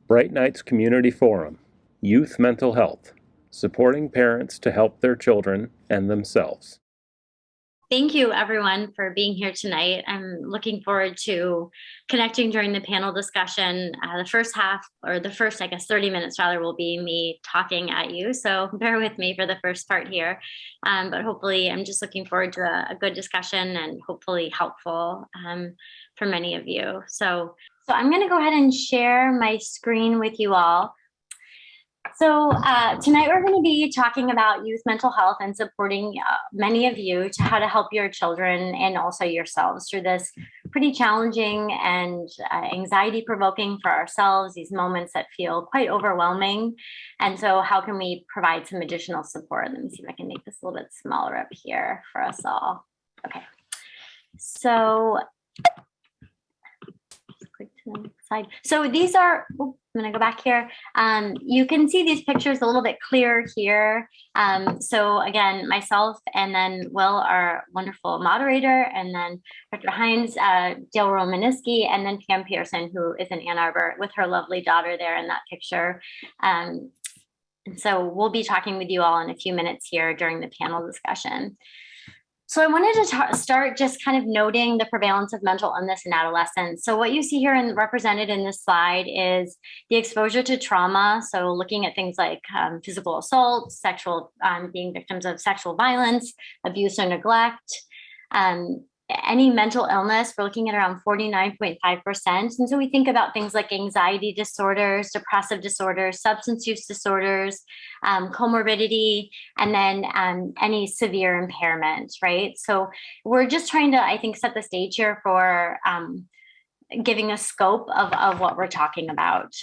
Bright Nights Community Forum, Youth Mental Health, supporting parents to help their children and themselves. Thank you, everyone, for being here tonight. I'm looking forward to connecting during the panel discussion. The first half, or the first, I guess, 30 minutes rather, will be me talking at you. So bear with me for the first part here. But hopefully, I'm just looking forward to a good discussion and hopefully helpful for many of you. So I'm going to go ahead and share my screen with you all. So tonight we're going to be talking about youth mental health and supporting many of you to how to help your children and also yourselves through this pretty challenging and anxiety provoking for ourselves, these moments that feel quite overwhelming. And so how can we provide some additional support? Let me see if I can make this a little bit smaller up here for us all. Okay. So click to the next slide. So these are, I'm going to go back here. You can see these pictures a little bit clearer here. So again, myself and then Will, our wonderful moderator, and then Dr. Hines, Dale Romanisky, and then Pam Pearson, who is in Ann Arbor with her lovely daughter there in that picture. And so we'll be talking with you all in a few minutes here during the panel discussion. So I wanted to start just kind of noting the prevalence of mental illness in adolescence. So what you see here and represented in this slide is the exposure to trauma. So looking at things like physical assault, being victims of sexual violence, abuse or neglect, any mental illness, we're looking at around 49.5%. And so we think about things like anxiety disorders, depressive disorders, substance use disorders, comorbidity, and then any severe impairment, right? So we're just trying to, I think, set the stage here for giving a scope of what we're talking about.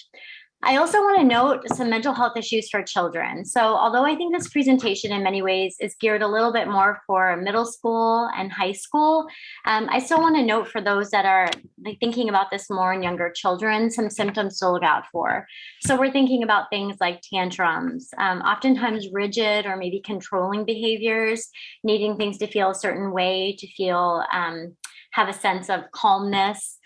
I also want to note some mental health issues for children. So although I think this presentation in many ways is geared a little bit more for middle school and high school, I still want to note for those that are thinking about this more in younger children, some symptoms to look out for. So we're thinking about things like tantrums, oftentimes rigid or maybe controlling behaviors, needing things to feel a certain way, to feel have a sense of calmness.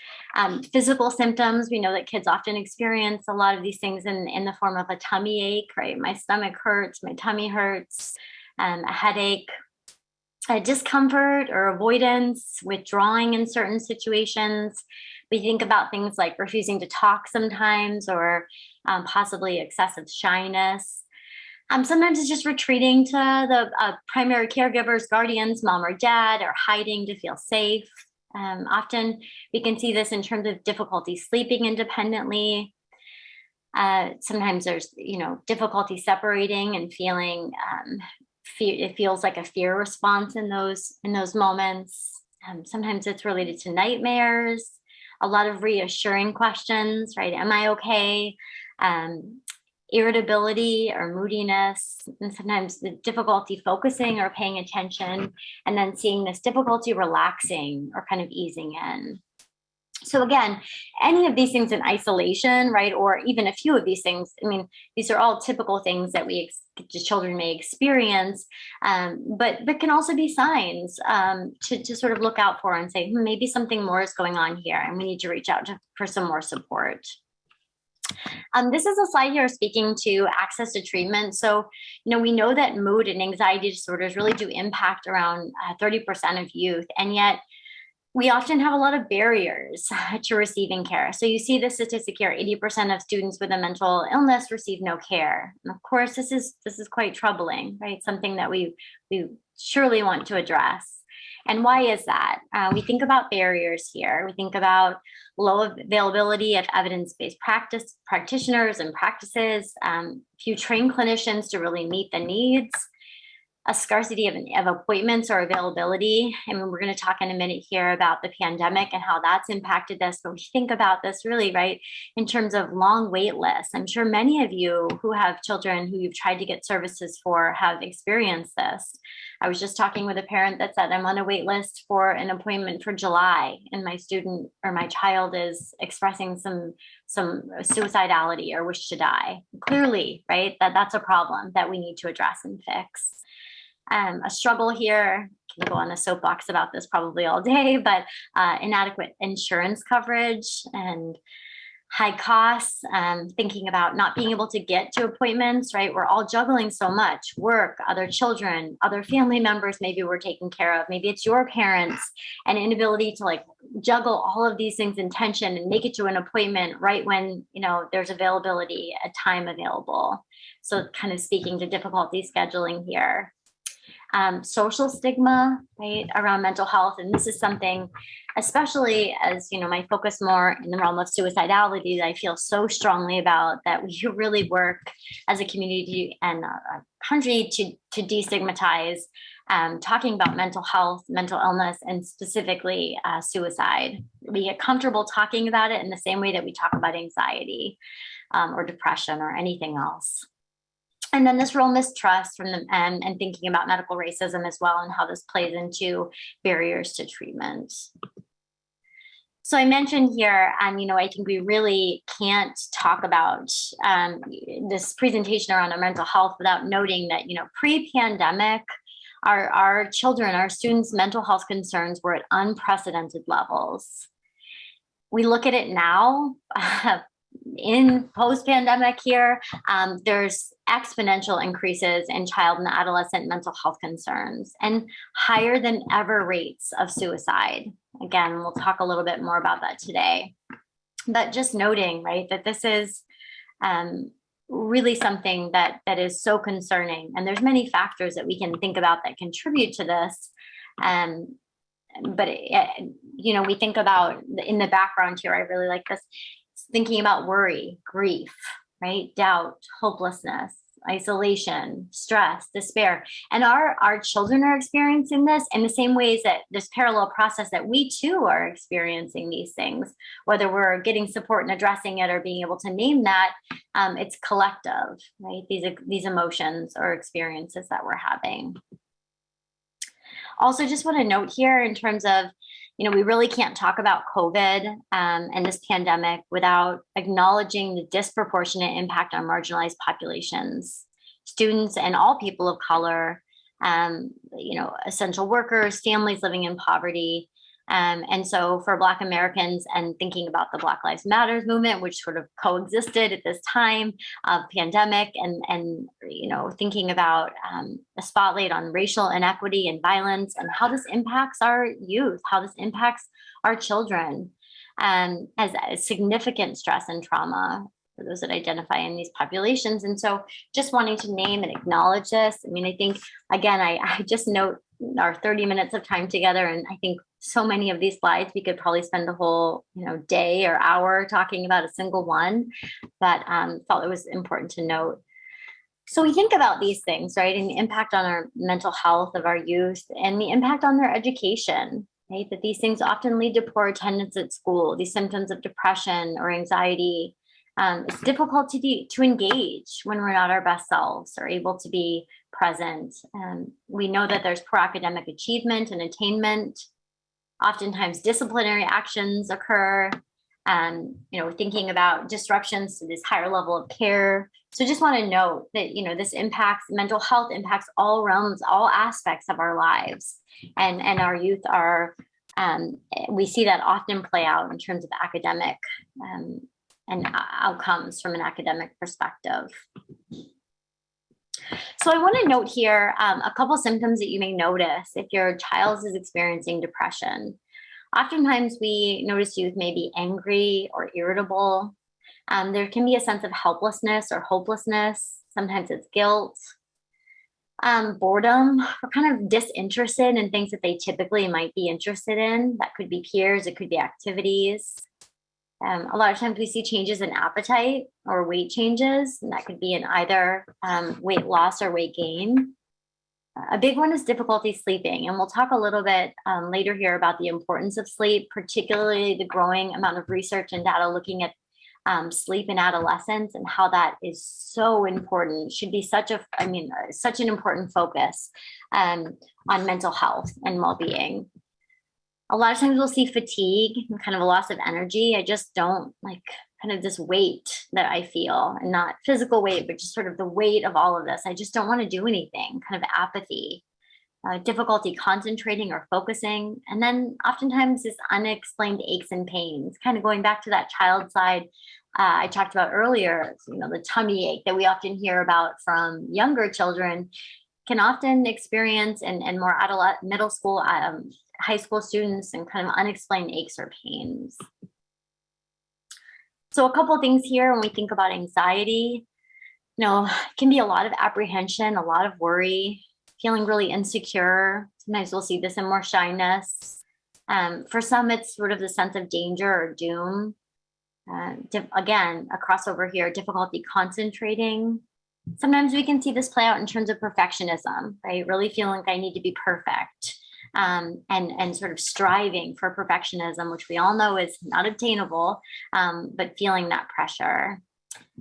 Physical symptoms, we know that kids often experience a lot of these things in the form of a tummy ache, right? My stomach hurts, my tummy hurts, a headache, a discomfort or avoidance, withdrawing in certain situations. We think about things like refusing to talk sometimes, or possibly excessive shyness. Sometimes it's just retreating to the primary caregivers, guardians, mom or dad, or hiding to feel safe. Often we can see this in terms of difficulty sleeping independently. Sometimes there's, difficulty separating and feeling, it feels like a fear response in those moments. Sometimes it's related to nightmares, a lot of reassuring questions, right? Am I okay? Irritability or moodiness, and sometimes the difficulty focusing or paying attention, and then seeing this difficulty relaxing or kind of easing in. So again, any of these things in isolation, right, or even a few of these things, I mean, these are all typical things that children may experience, but can also be signs to sort of look out for and say, maybe something more is going on here, and we need to reach out for some more support. This is a slide here speaking to access to treatment. So, we know that mood and anxiety disorders really do impact around 30% of youth, and yet we often have a lot of barriers to receiving care. So you see the statistic here, 80% of students with a mental illness receive no care. And of course, this is quite troubling, right? Something that we surely want to address. And why is that? We think about barriers here. We think about low availability of evidence-based practitioners and practices, few trained clinicians to really meet the needs, a scarcity of appointments or availability. I mean, we're going to talk in a minute here about the pandemic and how that's impacted this, but we think about this really, right, in terms of long wait lists. I'm sure many of you who have children who you've tried to get services for have experienced this. I was just talking with a parent that said, I'm on a wait list for an appointment for July, and my student or my child is expressing some suicidality or wish to die. Clearly, right, that's a problem that we need to address and fix. A struggle here, I can go on a soapbox about this probably all day, but inadequate insurance coverage and high costs, thinking about not being able to get to appointments, right? We're all juggling so much: work, other children, other family members maybe we're taking care of, maybe it's your parents, and inability to like juggle all of these things in tension and make it to an appointment right when, you know, there's availability, a time available. So kind of speaking to difficulty scheduling here. Social stigma, right, around mental health. And this is something, especially as, you know, my focus more in the realm of suicidality, that I feel so strongly about, that we really work as a community and a country to destigmatize talking about mental health, mental illness, and specifically suicide. We get comfortable talking about it in the same way that we talk about anxiety or depression or anything else. And then this real mistrust from them, and thinking about medical racism as well, and how this plays into barriers to treatment. So I mentioned here, you know, I think we really can't talk about this presentation around our mental health without noting that, you know, pre-pandemic, our children, our students' mental health concerns were at unprecedented levels. We look at it now, in post-pandemic here, there's exponential increases in child and adolescent mental health concerns and higher than ever rates of suicide. Again, we'll talk a little bit more about that today. But just noting, right, that this is really something that is so concerning. And there's many factors that we can think about that contribute to this. But, you know, we think about in the background here, I really like this, thinking about worry, grief, right? Doubt, hopelessness, isolation, stress, despair. And our children are experiencing this in the same ways that this parallel process that we too are experiencing these things, whether we're getting support and addressing it or being able to name that, it's collective, right? These emotions or experiences that we're having. Also, just want to note here in terms of, you know, we really can't talk about COVID and this pandemic without acknowledging the disproportionate impact on marginalized populations, students and all people of color, you know, essential workers, families living in poverty. And so for Black Americans, and thinking about the Black Lives Matters movement, which sort of coexisted at this time of pandemic, and you know, thinking about a spotlight on racial inequity and violence and how this impacts our youth, how this impacts our children, as a significant stress and trauma for those that identify in these populations. And so just wanting to name and acknowledge this. I mean, I think, again, I just note our 30 minutes of time together, and I think so many of these slides, we could probably spend the whole, you know, day or hour talking about a single one, but felt it was important to note. So we think about these things, right, and the impact on our mental health of our youth and the impact on their education, right, that these things often lead to poor attendance at school, these symptoms of depression or anxiety. It's difficult to engage when we're not our best selves or able to be present. We know that there's poor academic achievement and attainment. Oftentimes disciplinary actions occur, you know, thinking about disruptions to this higher level of care. So just want to note that, you know, this impacts, mental health impacts all realms, all aspects of our lives. And our youth are, we see that often play out in terms of academic and outcomes from an academic perspective. So I want to note here a couple symptoms that you may notice if your child is experiencing depression. Oftentimes we notice youth may be angry or irritable. There can be a sense of helplessness or hopelessness. Sometimes it's guilt, boredom, or kind of disinterested in things that they typically might be interested in. That could be peers, it could be activities. A lot of times we see changes in appetite or weight changes, and that could be in either weight loss or weight gain. A big one is difficulty sleeping, and we'll talk a little bit later here about the importance of sleep, particularly the growing amount of research and data looking at sleep in adolescence and how that is so important. Should be such an important focus on mental health and well-being. A lot of times we'll see fatigue and kind of a loss of energy. I just don't like kind of this weight that I feel, and not physical weight, but just sort of the weight of all of this. I just don't want to do anything, kind of apathy. difficulty concentrating or focusing, and then oftentimes this unexplained aches and pains, kind of going back to that child side I talked about earlier, the tummy ache that we often hear about from younger children can often experience and more adult, middle school, high school students, and kind of unexplained aches or pains. So a couple of things here when we think about anxiety, it can be a lot of apprehension, a lot of worry, feeling really insecure. Sometimes we'll see this in more shyness. For some, it's sort of the sense of danger or doom. Again, a crossover here, difficulty concentrating. Sometimes we can see this play out in terms of perfectionism, right? Really feeling like I need to be perfect, and sort of striving for perfectionism, which we all know is not obtainable, but feeling that pressure.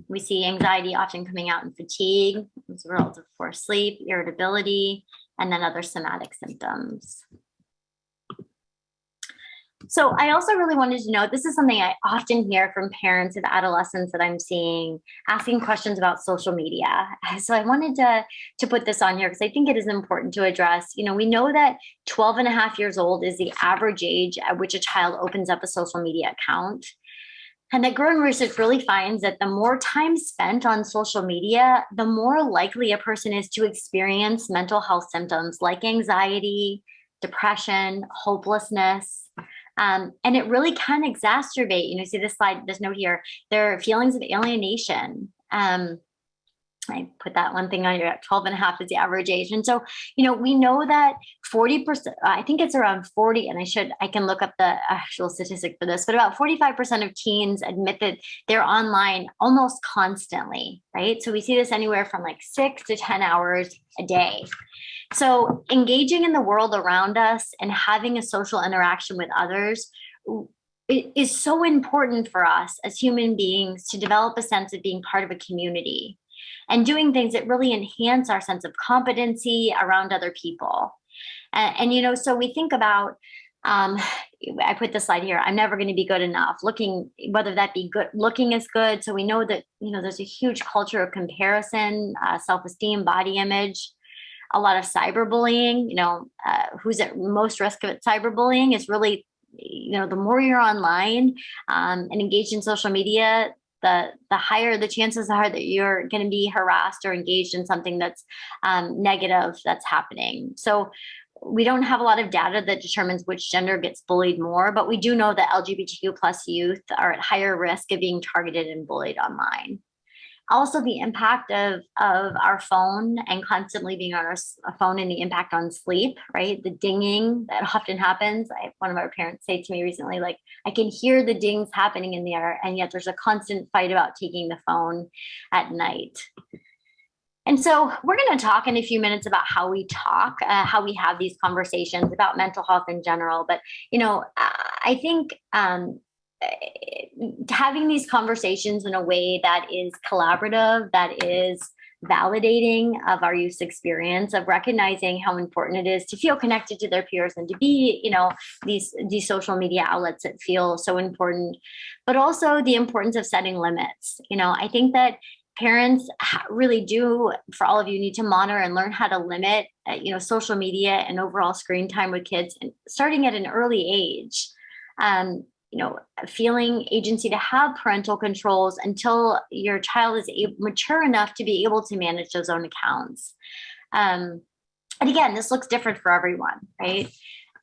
We see anxiety often coming out in fatigue as a result of poor sleep, irritability, and then other somatic symptoms. So I also really wanted to know, this is something I often hear from parents of adolescents that I'm seeing asking questions about social media. So I wanted to put this on here because I think it is important to address. We know that 12 and a half years old is the average age at which a child opens up a social media account. And that growing research really finds that the more time spent on social media, the more likely a person is to experience mental health symptoms like anxiety, depression, hopelessness. And it really can exacerbate, see this slide, this note here, there are feelings of alienation. I put that one thing on here at 12 and a half is the average age. And so, we know that 40%, I think it's around 40, and I can look up the actual statistic for this, but about 45% of teens admit that they're online almost constantly, right? So we see this anywhere from like 6 to 10 hours a day. So engaging in the world around us and having a social interaction with others, it is so important for us as human beings to develop a sense of being part of a community and doing things that really enhance our sense of competency around other people. And so we think about, I put the slide here, I'm never going to be good enough, whether that be good, looking is good. So we know that, there's a huge culture of comparison, self-esteem, body image, a lot of cyberbullying, who's at most risk of cyberbullying is really, the more you're online and engaged in social media, the higher the chances are that you're going to be harassed or engaged in something that's negative that's happening. So we don't have a lot of data that determines which gender gets bullied more, but we do know that LGBTQ plus youth are at higher risk of being targeted and bullied online. Also, the impact of our phone and constantly being on our phone and the impact on sleep, right? The dinging that often happens. I had one of our parents say to me recently, like, I can hear the dings happening in the air, and yet there's a constant fight about taking the phone at night. And so we're going to talk in a few minutes about how we talk, how we have these conversations about mental health in general. But, I think having these conversations in a way that is collaborative, that is validating of our youth's experience, of recognizing how important it is to feel connected to their peers and to be, these social media outlets that feel so important, but also the importance of setting limits. I think that parents really do, for all of you, need to monitor and learn how to limit, social media and overall screen time with kids, and starting at an early age. Feeling agency to have parental controls until your child is mature enough to be able to manage those own accounts. And again, this looks different for everyone, right?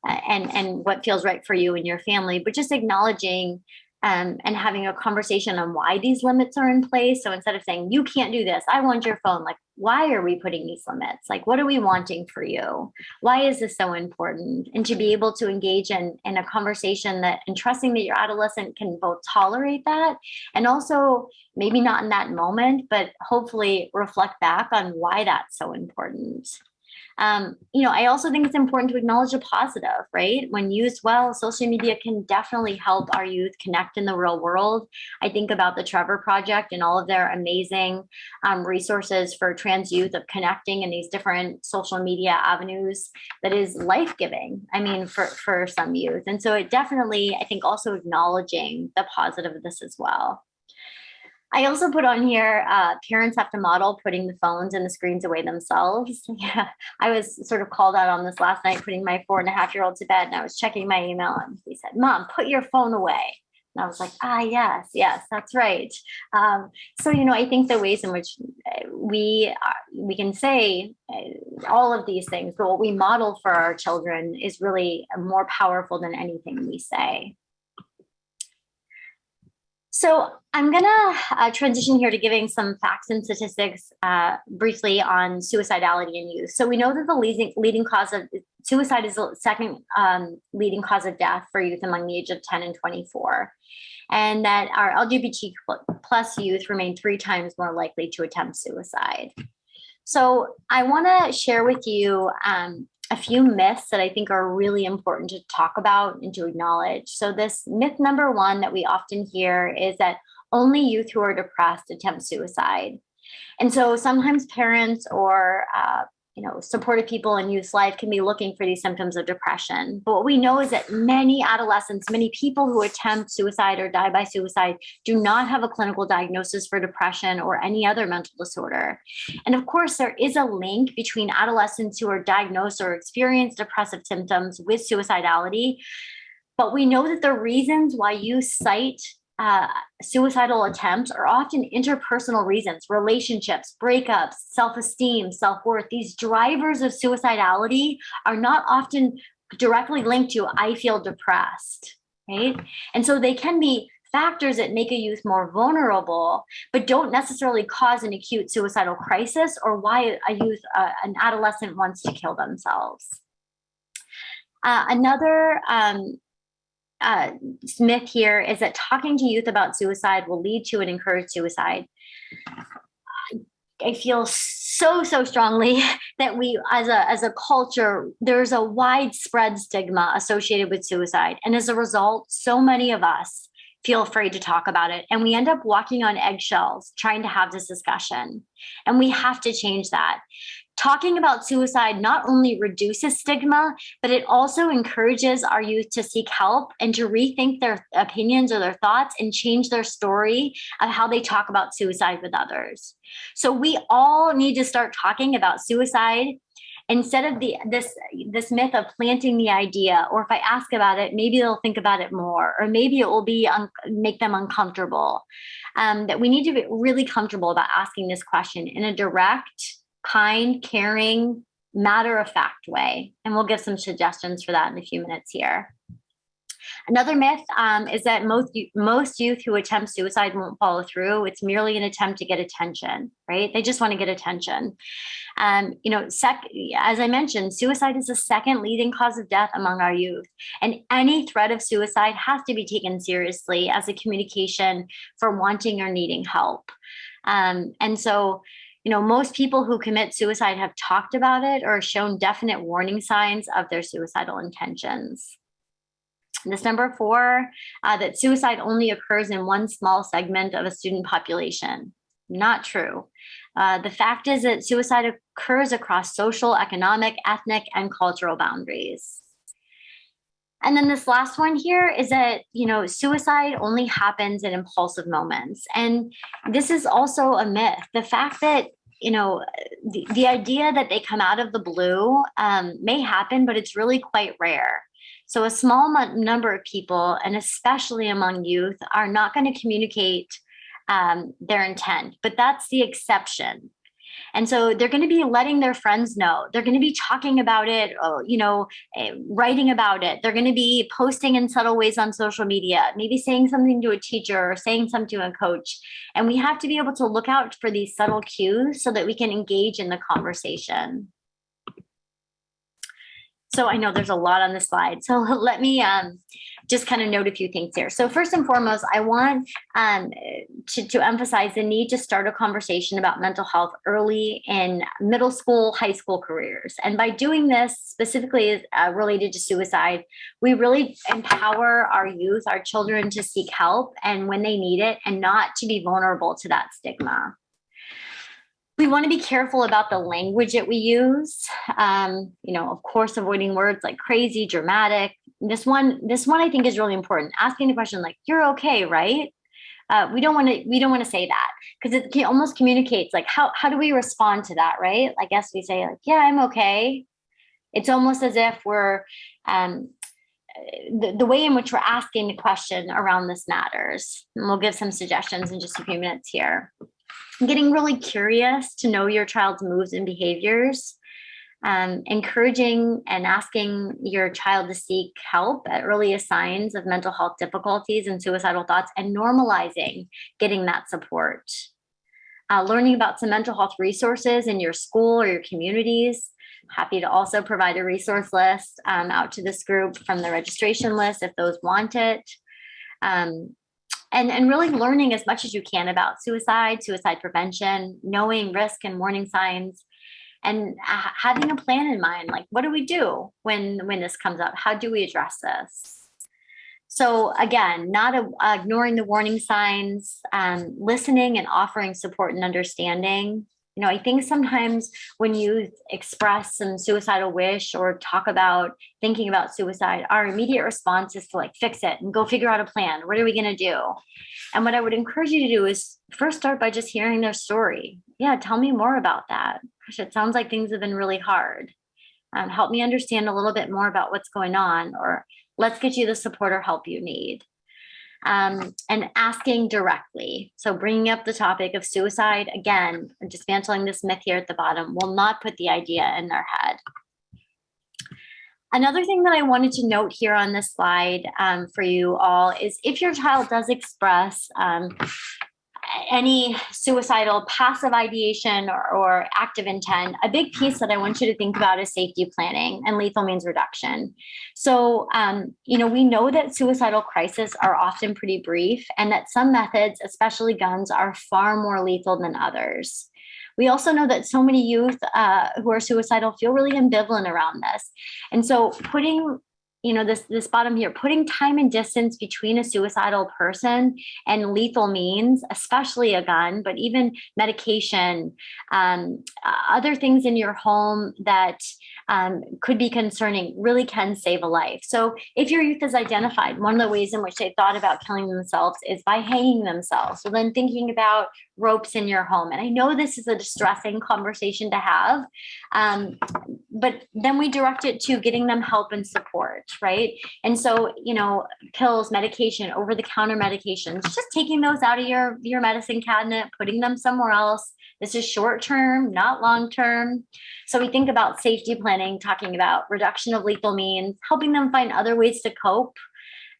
And what feels right for you and your family, but just acknowledging and having a conversation on why these limits are in place. So instead of saying, you can't do this, I want your phone, like, why are we putting these limits? Like, what are we wanting for you? Why is this so important? And to be able to engage in a conversation and trusting that your adolescent can both tolerate that and also maybe not in that moment, but hopefully reflect back on why that's so important. I also think it's important to acknowledge the positive, right? When used well, social media can definitely help our youth connect in the real world. I think about the Trevor Project and all of their amazing resources for trans youth of connecting in these different social media avenues that is life-giving, for some youth. And so it definitely, I think, also acknowledging the positive of this as well. I also put on here, parents have to model putting the phones and the screens away themselves. Yeah, I was sort of called out on this last night, putting my 4.5-year-old to bed, and I was checking my email, and he said, "Mom, put your phone away." And I was like, yes, yes, that's right. So, I think the ways in which we can say all of these things, but what we model for our children is really more powerful than anything we say. So I'm going to transition here to giving some facts and statistics briefly on suicidality in youth. So we know that the leading cause of suicide is the second leading cause of death for youth among the age of 10 and 24, and that our LGBT plus youth remain 3 times more likely to attempt suicide. So I want to share with you a few myths that I think are really important to talk about and to acknowledge. So this myth number 1 that we often hear is that only youth who are depressed attempt suicide. And so sometimes parents or supportive people in youth's life can be looking for these symptoms of depression. But what we know is that many adolescents, many people who attempt suicide or die by suicide do not have a clinical diagnosis for depression or any other mental disorder. And of course, there is a link between adolescents who are diagnosed or experience depressive symptoms with suicidality. But we know that the reasons why you cite suicidal attempts are often interpersonal reasons, relationships, breakups, self-esteem, self-worth. These drivers of suicidality are not often directly linked to I feel depressed, right? And so they can be factors that make a youth more vulnerable, but don't necessarily cause an acute suicidal crisis or why an adolescent wants to kill themselves. Another myth here is that talking to youth about suicide will lead to and encourage suicide. I feel so strongly that we, as a culture, there's a widespread stigma associated with suicide. And as a result, so many of us feel afraid to talk about it. And we end up walking on eggshells trying to have this discussion. And we have to change that. Talking about suicide not only reduces stigma, but it also encourages our youth to seek help and to rethink their opinions or their thoughts and change their story of how they talk about suicide with others. So we all need to start talking about suicide instead of this myth of planting the idea, or if I ask about it, maybe they'll think about it more, or maybe it will make them uncomfortable. That we need to be really comfortable about asking this question in a direct, kind, caring, matter-of-fact way. And we'll give some suggestions for that in a few minutes here. Another myth is that most youth who attempt suicide won't follow through. It's merely an attempt to get attention, right? They just want to get attention. As I mentioned, suicide is the second leading cause of death among our youth. And any threat of suicide has to be taken seriously as a communication for wanting or needing help. And so, most people who commit suicide have talked about it or shown definite warning signs of their suicidal intentions. This number 4, that suicide only occurs in one small segment of a student population. Not true. The fact is that suicide occurs across social, economic, ethnic, and cultural boundaries. And then this last one here is that, suicide only happens in impulsive moments. And this is also a myth. The fact that, the idea that they come out of the blue may happen, but it's really quite rare. So a small number of people, and especially among youth, are not going to communicate their intent, but that's the exception. And so they're going to be letting their friends know. They're going to be talking about it, writing about it. They're going to be posting in subtle ways on social media, maybe saying something to a teacher or saying something to a coach. And we have to be able to look out for these subtle cues so that we can engage in the conversation. So I know there's a lot on the slide. So let me just kind of note a few things here. So first and foremost, I want to emphasize the need to start a conversation about mental health early in middle school, high school careers. And by doing this specifically related to suicide, we really empower our youth, our children, to seek help and when they need it, and not to be vulnerable to that stigma. We want to be careful about the language that we use. Of course, avoiding words like crazy, dramatic. This one I think is really important. Asking the question like, "You're okay, right?" we don't want to say that, because it almost communicates like how do we respond to that, right? I guess we say like, yeah, I'm okay. It's almost as if we're the way in which we're asking the question around this matters. And we'll give some suggestions in just a few minutes here. Getting really curious to know your child's moves and behaviors. Encouraging and asking your child to seek help at earliest signs of mental health difficulties and suicidal thoughts, and normalizing getting that support. Learning about some mental health resources in your school or your communities. Happy to also provide a resource list out to this group from the registration list if those want it. And really learning as much as you can about suicide prevention, knowing risk and warning signs, and having a plan in mind, like what do we do when this comes up? How do we address this? So again, not ignoring the warning signs, listening and offering support and understanding. You know, I think sometimes when youth express some suicidal wish or talk about thinking about suicide, our immediate response is to like fix it and go figure out a plan. What are we going to do? And what I would encourage you to do is first start by just hearing their story. Yeah, tell me more about that. Gosh, it sounds like things have been really hard. Help me understand a little bit more about what's going on, or let's get you the support or help you need. And asking directly. So bringing up the topic of suicide, again, dismantling this myth here at the bottom, will not put the idea in their head. Another thing that I wanted to note here on this slide for you all is if your child does express any suicidal passive ideation or active intent, a big piece that I want you to think about is safety planning and lethal means reduction. So, you know, we know that suicidal crises are often pretty brief, and that some methods, especially guns, are far more lethal than others. We also know that so many youth who are suicidal feel really ambivalent around this. And so putting this bottom here, putting time and distance between a suicidal person and lethal means, especially a gun, but even medication, other things in your home that could be concerning, really can save a life. So if your youth is identified, one of the ways in which they thought about killing themselves is by hanging themselves. So then thinking about ropes in your home. And I know this is a distressing conversation to have, but then we direct it to getting them help and support, right? And so, you know, pills, medication, over-the-counter medications, just taking those out of your medicine cabinet, putting them somewhere else. This is short-term, not long-term. So we think about safety planning, talking about reduction of lethal means, helping them find other ways to cope.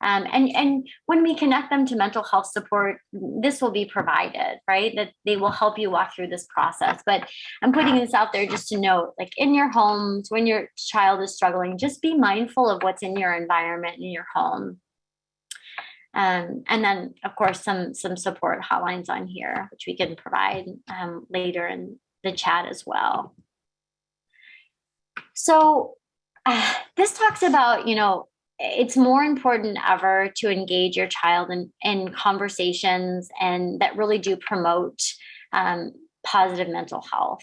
And when we connect them to mental health support, this will be provided, right? That they will help you walk through this process. But I'm putting this out there just to note, like in your homes, when your child is struggling, just be mindful of what's in your environment, in your home. And then, of course, some support hotlines on here, which we can provide later in the chat as well. So this talks about, you know, it's more important than ever to engage your child in conversations and that really do promote positive mental health.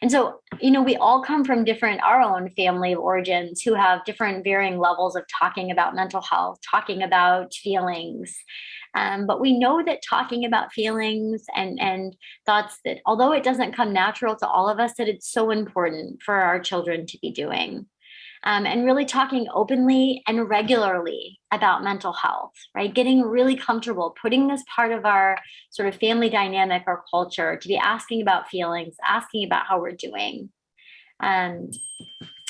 And so, you know, we all come from our own family of origins who have different varying levels of talking about mental health, talking about feelings. But we know that talking about feelings and thoughts, that although it doesn't come natural to all of us, that it's so important for our children to be doing. And really talking openly and regularly about mental health, right? Getting really comfortable, putting this part of our sort of family dynamic or culture to be asking about feelings, asking about how we're doing. And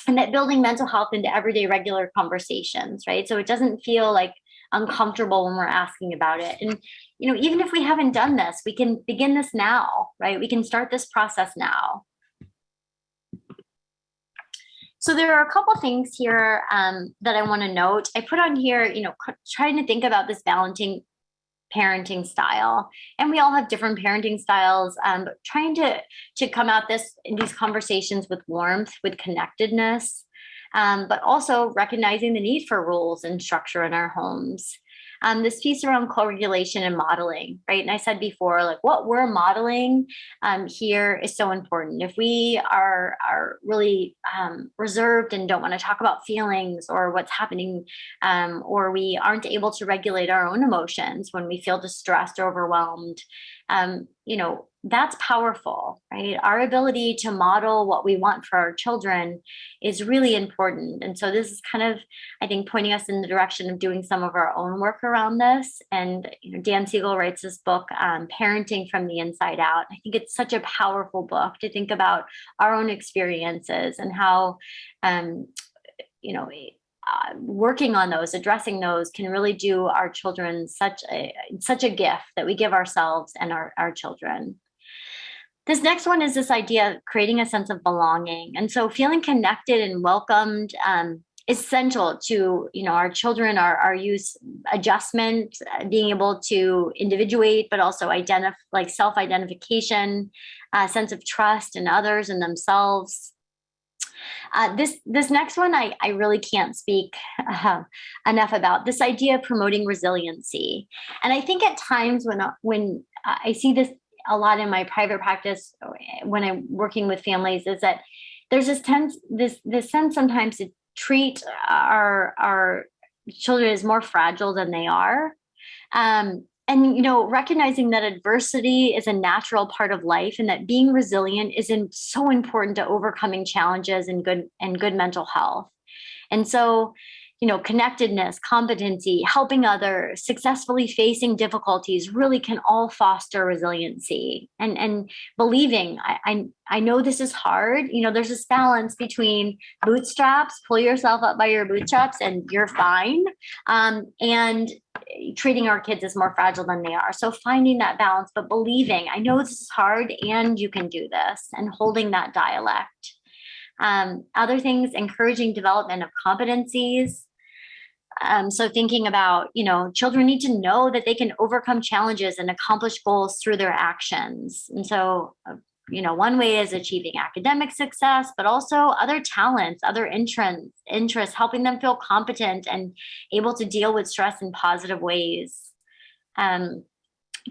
that building mental health into everyday regular conversations, right? So it doesn't feel like uncomfortable when we're asking about it. And, you know, even if we haven't done this, we can begin this now, right? We can start this process now. So there are a couple things here that I want to note. I put on here, you know, trying to think about this balancing parenting style, and we all have different parenting styles, but trying to come at in these conversations with warmth, with connectedness, but also recognizing the need for rules and structure in our homes. this piece around co-regulation and modeling, right? And I said before, like what we're modeling here is so important. If we are really reserved and don't want to talk about feelings or what's happening, or we aren't able to regulate our own emotions when we feel distressed or overwhelmed, that's powerful, right? Our ability to model what we want for our children is really important. And so this is kind of, I think, pointing us in the direction of doing some of our own work around this. And Dan Siegel writes this book, Parenting from the Inside Out. I think it's such a powerful book to think about our own experiences and how, working on those, addressing those can really do our children such a gift that we give ourselves and our children. This next one is this idea of creating a sense of belonging. And so feeling connected and welcomed is essential to, our children, our youth adjustment, being able to individuate, but also self-identification, sense of trust in others and themselves. This next one, I really can't speak enough about, this idea of promoting resiliency. And I think at times when I see this a lot in my private practice, when I'm working with families, is that there's this sense sometimes to treat our children as more fragile than they are. And, recognizing that adversity is a natural part of life and that being resilient is so important to overcoming challenges and good mental health. And so, connectedness, competency, helping others, successfully facing difficulties really can all foster resiliency and believing, I know this is hard. There's this balance between bootstraps, pull yourself up by your bootstraps and you're fine. And treating our kids as more fragile than they are. So finding that balance, but believing, I know this is hard and you can do this, and holding that dialect. Other things, encouraging development of competencies. So thinking about, children need to know that they can overcome challenges and accomplish goals through their actions. And so, one way is achieving academic success, but also other talents, other interests, helping them feel competent and able to deal with stress in positive ways.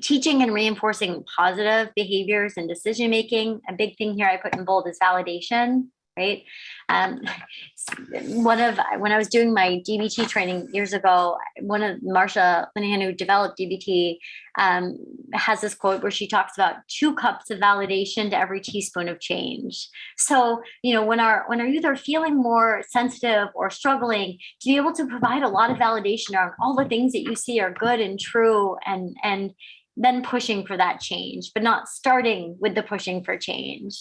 Teaching and reinforcing positive behaviors and decision-making. A big thing here I put in bold is validation. Right. When I was doing my DBT training years ago, Marsha Linehan, who developed DBT, has this quote where she talks about 2 cups of validation to every teaspoon of change. So, when our youth are feeling more sensitive or struggling, to be able to provide a lot of validation around all the things that you see are good and true, and then pushing for that change, but not starting with the pushing for change.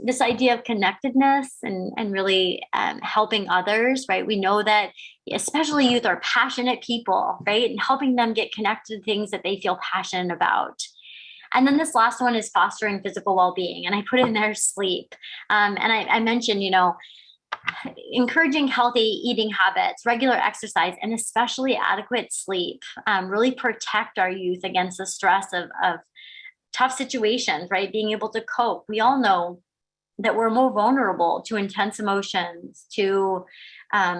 This idea of connectedness and really helping others, right? We know that especially youth are passionate people, right? And helping them get connected to things that they feel passionate about. And then this last one is fostering physical well-being. And I put in there sleep. And I mentioned, encouraging healthy eating habits, regular exercise, and especially adequate sleep really protect our youth against the stress of tough situations, right? Being able to cope. We all know that we're more vulnerable to intense emotions, to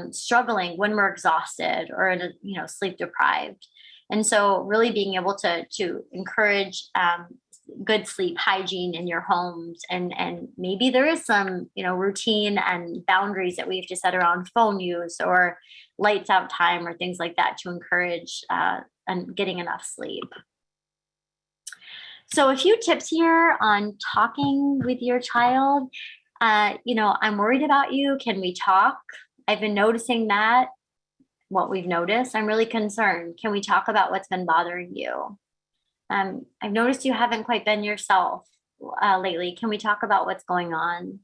struggling when we're exhausted or sleep deprived. And so really being able to encourage good sleep hygiene in your homes, and maybe there is some routine and boundaries that we have to set around phone use or lights out time or things like that to encourage and getting enough sleep. So a few tips here on talking with your child. I'm worried about you. Can we talk? I've been noticing that. What we've noticed, I'm really concerned. Can we talk about what's been bothering you? I've noticed you haven't quite been yourself lately. Can we talk about what's going on?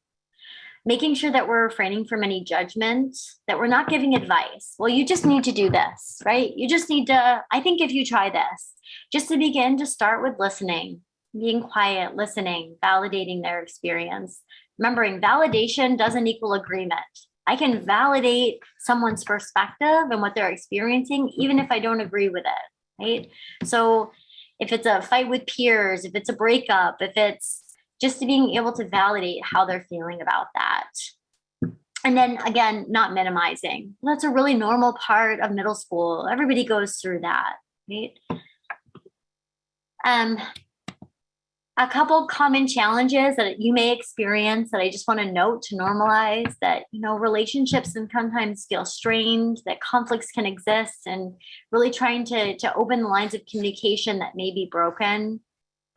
Making sure that we're refraining from any judgment, that we're not giving advice. Well, you just need to do this, right? You just need to, I think if you try this, just to begin to start with listening, being quiet, listening, validating their experience. Remembering validation doesn't equal agreement. I can validate someone's perspective and what they're experiencing, even if I don't agree with it, right? So if it's a fight with peers, if it's a breakup, if it's just being able to validate how they're feeling about that. And then again, not minimizing. That's a really normal part of middle school. Everybody goes through that, right? A couple common challenges that you may experience that I just want to note to normalize that, relationships can sometimes feel strained, that conflicts can exist, and really trying to open the lines of communication that may be broken.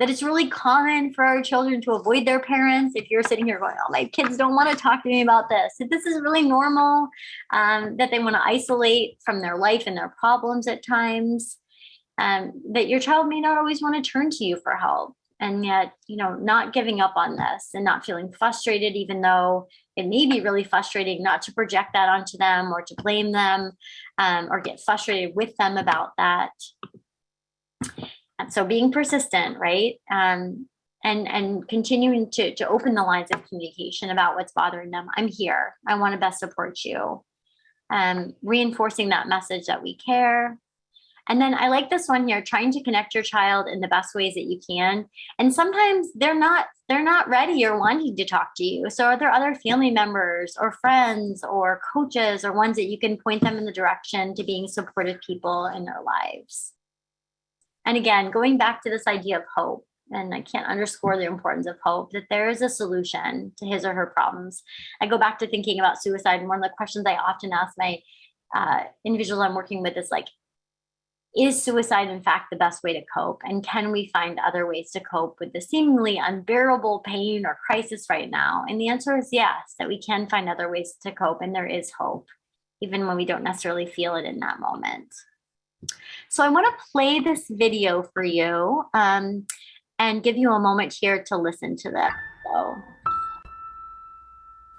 That it's really common for our children to avoid their parents. If you're sitting here going, oh, my kids don't want to talk to me about this. This is really normal, that they want to isolate from their life and their problems at times, that your child may not always want to turn to you for help. And yet, not giving up on this and not feeling frustrated, even though it may be really frustrating, not to project that onto them or to blame them, or get frustrated with them about that. And so being persistent, right? And continuing to open the lines of communication about what's bothering them. I'm here. I want to best support you. Reinforcing that message that we care. And then I like this one here, trying to connect your child in the best ways that you can. And sometimes they're not ready or wanting to talk to you. So are there other family members or friends or coaches or ones that you can point them in the direction to being supportive people in their lives? And again, going back to this idea of hope, and I can't underscore the importance of hope, that there is a solution to his or her problems. I go back to thinking about suicide. And one of the questions I often ask my individuals I'm working with is like, is suicide in fact the best way to cope? And can we find other ways to cope with the seemingly unbearable pain or crisis right now? And the answer is yes, that we can find other ways to cope, and there is hope, even when we don't necessarily feel it in that moment. So I want to play this video for you and give you a moment here to listen to this. So.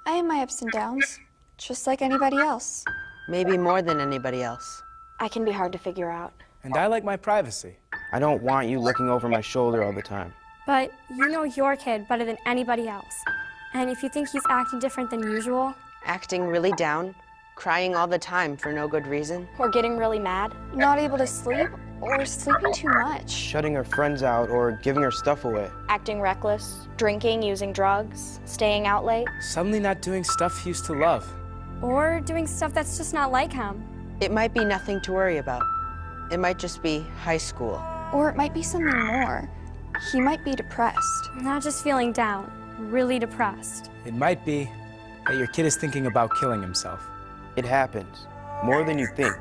I have my ups and downs, just like anybody else. Maybe more than anybody else. I can be hard to figure out. And I like my privacy. I don't want you looking over my shoulder all the time. But you know your kid better than anybody else. And if you think he's acting different than usual... Acting really down, crying all the time for no good reason. Or getting really mad. Not able to sleep, or sleeping too much. Shutting her friends out or giving her stuff away. Acting reckless, drinking, using drugs, staying out late. Suddenly not doing stuff he used to love. Or doing stuff that's just not like him. It might be nothing to worry about. It might just be high school. Or it might be something more. He might be depressed. Not just feeling down, really depressed. It might be that your kid is thinking about killing himself. It happens. More than you think.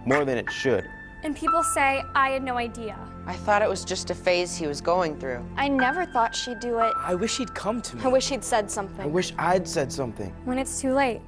More than it should. And people say, I had no idea. I thought it was just a phase he was going through. I never thought she'd do it. I wish he'd come to me. I wish he'd said something. I wish I'd said something. When it's too late.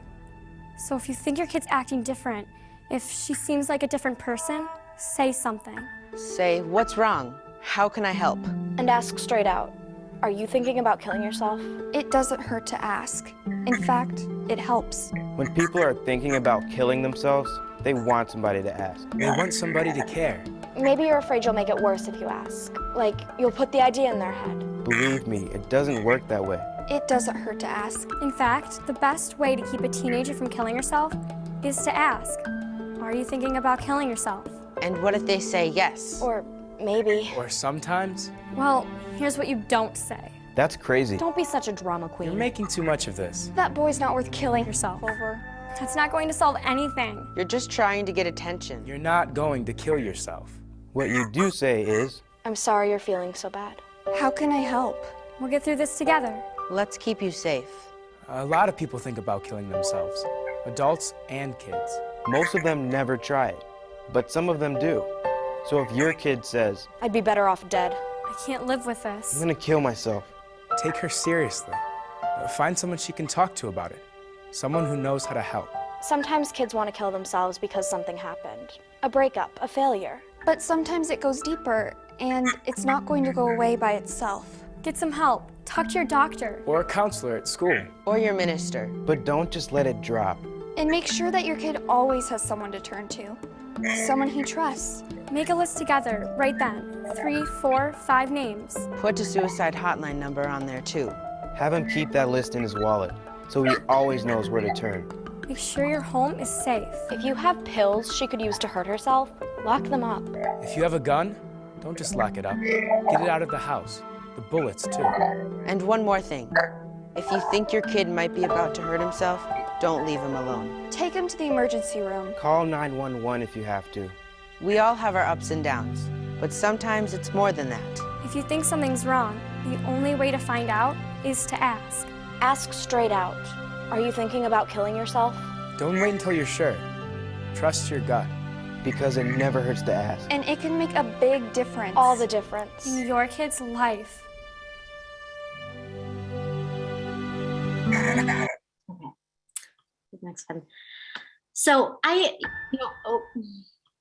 So if you think your kid's acting different, if she seems like a different person, say something. Say, what's wrong? How can I help? And ask straight out. Are you thinking about killing yourself? It doesn't hurt to ask. In fact, it helps. When people are thinking about killing themselves, they want somebody to ask. They want somebody to care. Maybe you're afraid you'll make it worse if you ask. Like, you'll put the idea in their head. Believe me, it doesn't work that way. It doesn't hurt to ask. In fact, the best way to keep a teenager from killing herself is to ask, are you thinking about killing yourself? And what if they say yes? Or maybe. Or sometimes. Well, here's what you don't say. That's crazy. Don't be such a drama queen. You're making too much of this. That boy's not worth killing Yourself over. That's not going to solve anything. You're just trying to get attention. You're not going to kill yourself. What you do say is, I'm sorry you're feeling so bad. How can I help? We'll get through this together. Let's keep you safe. A lot of people think about killing themselves. Adults and kids. most of them never try it, but some of them do. So if your kid says, I'd be better off dead. I can't live with this. I'm gonna kill myself, Take her seriously. Find someone she can talk to about it. Someone who knows how to help. Sometimes kids want to kill themselves because something happened. A breakup, a failure. But sometimes it goes deeper, and it's not going to go away by itself. Get some help. Talk to your doctor. Or a counselor at school. Or your minister. but don't just let it drop. And make sure that your kid always has someone to turn to. Someone he trusts. Make a list together right then. 3, 4, 5 names. Put a suicide hotline number on there too. Have him keep that list in his wallet, so he always knows where to turn. Make sure your home is safe. If you have pills she could use to hurt herself, lock them up. If you have a gun, don't just lock it up. Get it out of the house. The bullets, too. And one more thing. If you think your kid might be about to hurt himself, Don't leave him alone. Take him to the emergency room. Call 911 if you have to. We all have our ups and downs, but sometimes it's more than that. If you think something's wrong, the only way to find out is to ask. Ask straight out. Are you thinking about killing yourself? Don't wait until you're sure. Trust your gut. Because it never hurts to ask. And it can make a big difference. All the difference. In your kid's life. Next one. So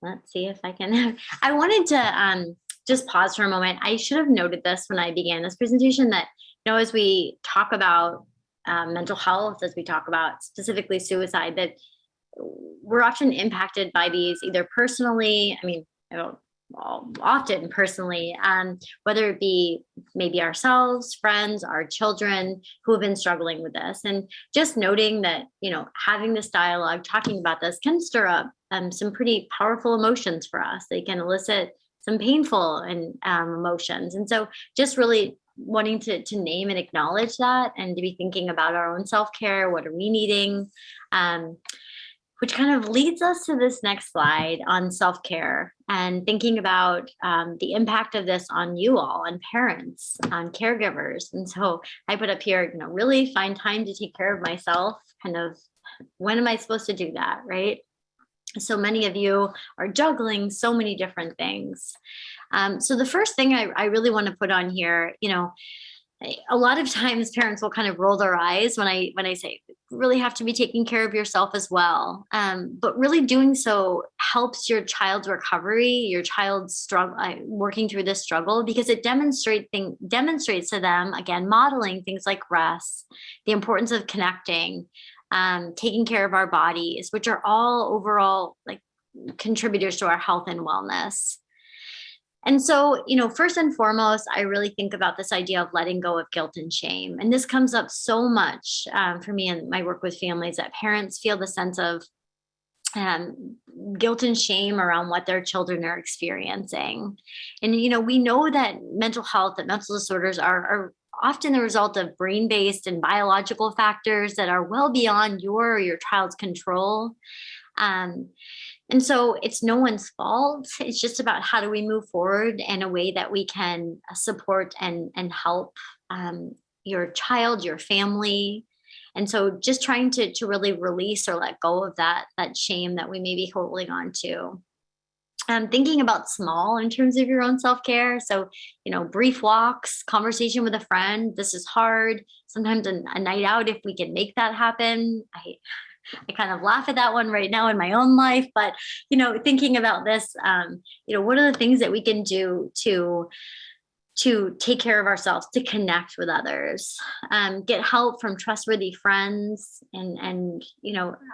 let's see if I can. I wanted to just pause for a moment. I should have noted this when I began this presentation that, as we talk about mental health, as we talk about specifically suicide, that we're often impacted by these either personally, often personally, whether it be maybe ourselves, friends, our children who have been struggling with this. And just noting that, having this dialogue, talking about this can stir up some pretty powerful emotions for us. They can elicit some painful and emotions. And so just really wanting to name and acknowledge that, and to be thinking about our own self-care. What are we needing? Which kind of leads us to this next slide on self-care and thinking about the impact of this on you all, on parents, on caregivers. And so I put up here, really find time to take care of myself. Kind of, when am I supposed to do that, right? So many of you are juggling so many different things. So the first thing I really want to put on here, a lot of times parents will kind of roll their eyes when I say you really have to be taking care of yourself as well. But really doing so helps your child's recovery, your child's struggle, working through this struggle, because it demonstrates to them, again, modeling things like rest, the importance of connecting, taking care of our bodies, which are all overall like contributors to our health and wellness. And so, first and foremost, I really think about this idea of letting go of guilt and shame. And this comes up so much for me in my work with families, that parents feel the sense of guilt and shame around what their children are experiencing. And, we know that mental health, that mental disorders are often the result of brain-based and biological factors that are well beyond your or your child's control. And so it's no one's fault. It's just about how do we move forward in a way that we can support and help your child, your family. And so just trying to really release or let go of that shame that we may be holding on to. Thinking about small in terms of your own self-care. So, brief walks, conversation with a friend. This is hard. Sometimes a night out, if we can make that happen. I kind of laugh at that one right now in my own life, but, thinking about this, what are the things that we can do to take care of ourselves, to connect with others, get help from trustworthy friends. And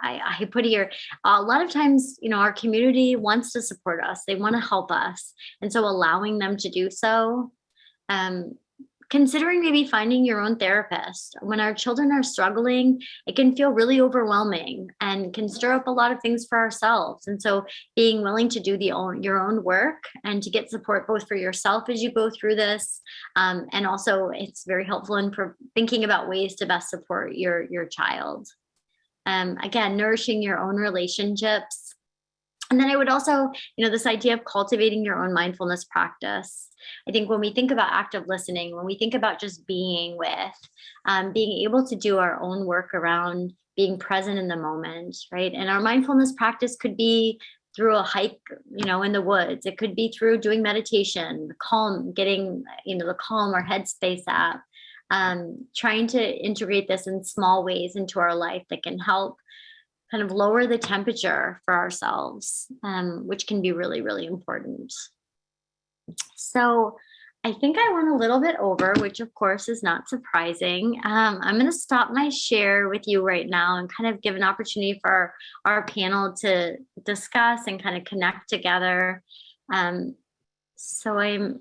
I put here, a lot of times, our community wants to support us. They want to help us. And so allowing them to do so, considering maybe finding your own therapist. When our children are struggling, it can feel really overwhelming and can stir up a lot of things for ourselves. And so being willing to do your own work and to get support both for yourself as you go through this. And also it's very helpful in thinking about ways to best support your child. Again, nourishing your own relationships. And then I would also, this idea of cultivating your own mindfulness practice. I think when we think about active listening, when we think about just being with, being able to do our own work around being present in the moment, right? And our mindfulness practice could be through a hike, in the woods. It could be through doing meditation, getting, the Calm or Headspace app, trying to integrate this in small ways into our life that can help kind of lower the temperature for ourselves, which can be really, really important. So I think I went a little bit over, which of course is not surprising. I'm going to stop my share with you right now and kind of give an opportunity for our panel to discuss and kind of connect together. So I'm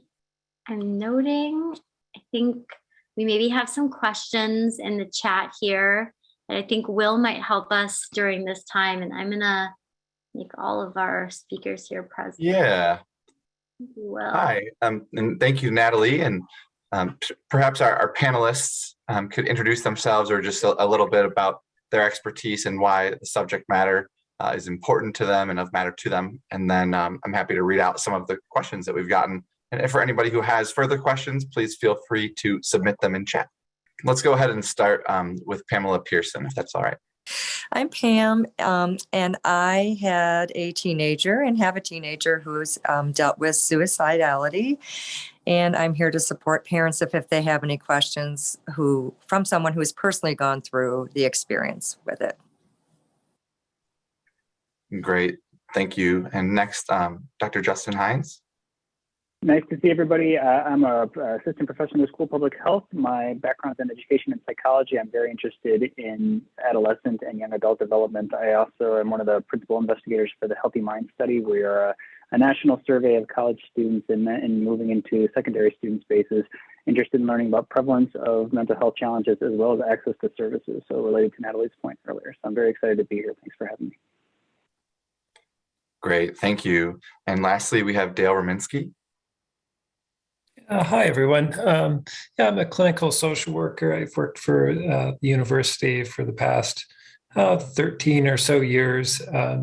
noting, I think we maybe have some questions in the chat here that I think Will might help us during this time. And I'm going to make all of our speakers here present. Yeah. Will. Hi, and thank you, Natalie. And perhaps our panelists could introduce themselves or just a little bit about their expertise and why the subject matter is important to them and of matter to them. And then I'm happy to read out some of the questions that we've gotten. And for anybody who has further questions, please feel free to submit them in chat. Let's go ahead and start with Pamela Pearson, if that's all right. I'm Pam, and I had a teenager and have a teenager who's dealt with suicidality. And I'm here to support parents if they have any questions from someone who's personally gone through the experience with it. Great, thank you. And next, Dr. Justin Hines. Nice to see everybody. I'm a assistant professor in the School of Public Health. My background is in education and psychology. I'm very interested in adolescent and young adult development. I also am one of the principal investigators for the Healthy Mind Study. We are a national survey of college students and moving into secondary student spaces, interested in learning about prevalence of mental health challenges as well as access to services. So related to Natalie's point earlier. So I'm very excited to be here. Thanks for having me. Great, thank you. And lastly, we have Dale Rominski. Hi, everyone. Yeah, I'm a clinical social worker. I've worked for the university for the past 13 or so years. A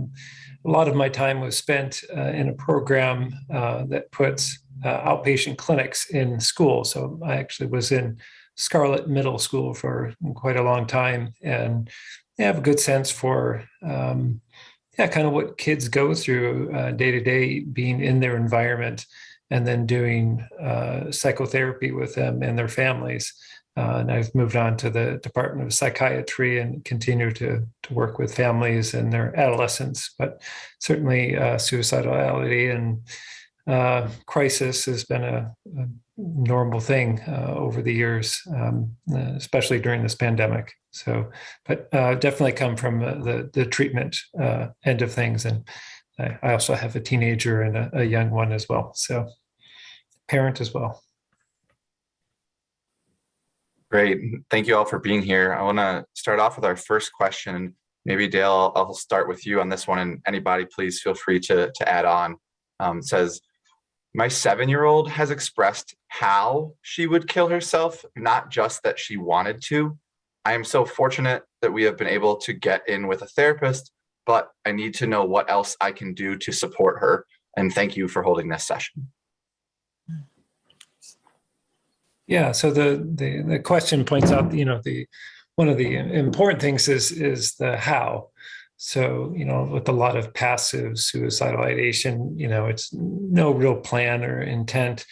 lot of my time was spent in a program that puts outpatient clinics in school. So I actually was in Scarlett Middle School for quite a long time, and I have a good sense for kind of what kids go through day to day, being in their environment, and then doing psychotherapy with them and their families. And I've moved on to the Department of Psychiatry and continue to work with families and their adolescents. But certainly suicidality and crisis has been a normal thing over the years, especially during this pandemic. So, but definitely come from the treatment end of things. And I also have a teenager and a young one as well. So parent as well. Great. Thank you all for being here. I want to start off with our first question. Maybe Dale, I'll start with you on this one, and anybody please feel free to add on. It says, my 7-year-old has expressed how she would kill herself, not just that she wanted to. I am so fortunate that we have been able to get in with a therapist, but I need to know what else I can do to support her. And thank you for holding this session. Yeah, so the question points out, one of the important things is the how. So, with a lot of passive suicidal ideation, it's no real plan or intent.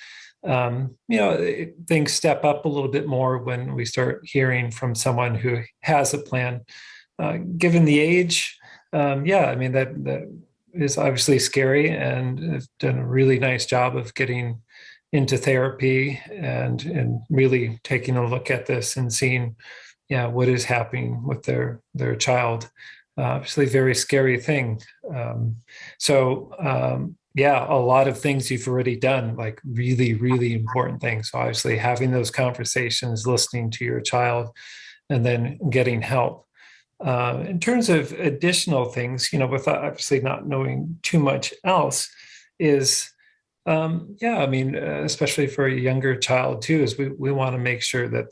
Things step up a little bit more when we start hearing from someone who has a plan. Given the age, that is obviously scary, and have done a really nice job of getting into therapy and really taking a look at this and seeing, what is happening with their child. Obviously, very scary thing. A lot of things you've already done, like really, really important things. So obviously, having those conversations, listening to your child, and then getting help. In terms of additional things, with obviously not knowing too much else, is especially for a younger child too, is we want to make sure that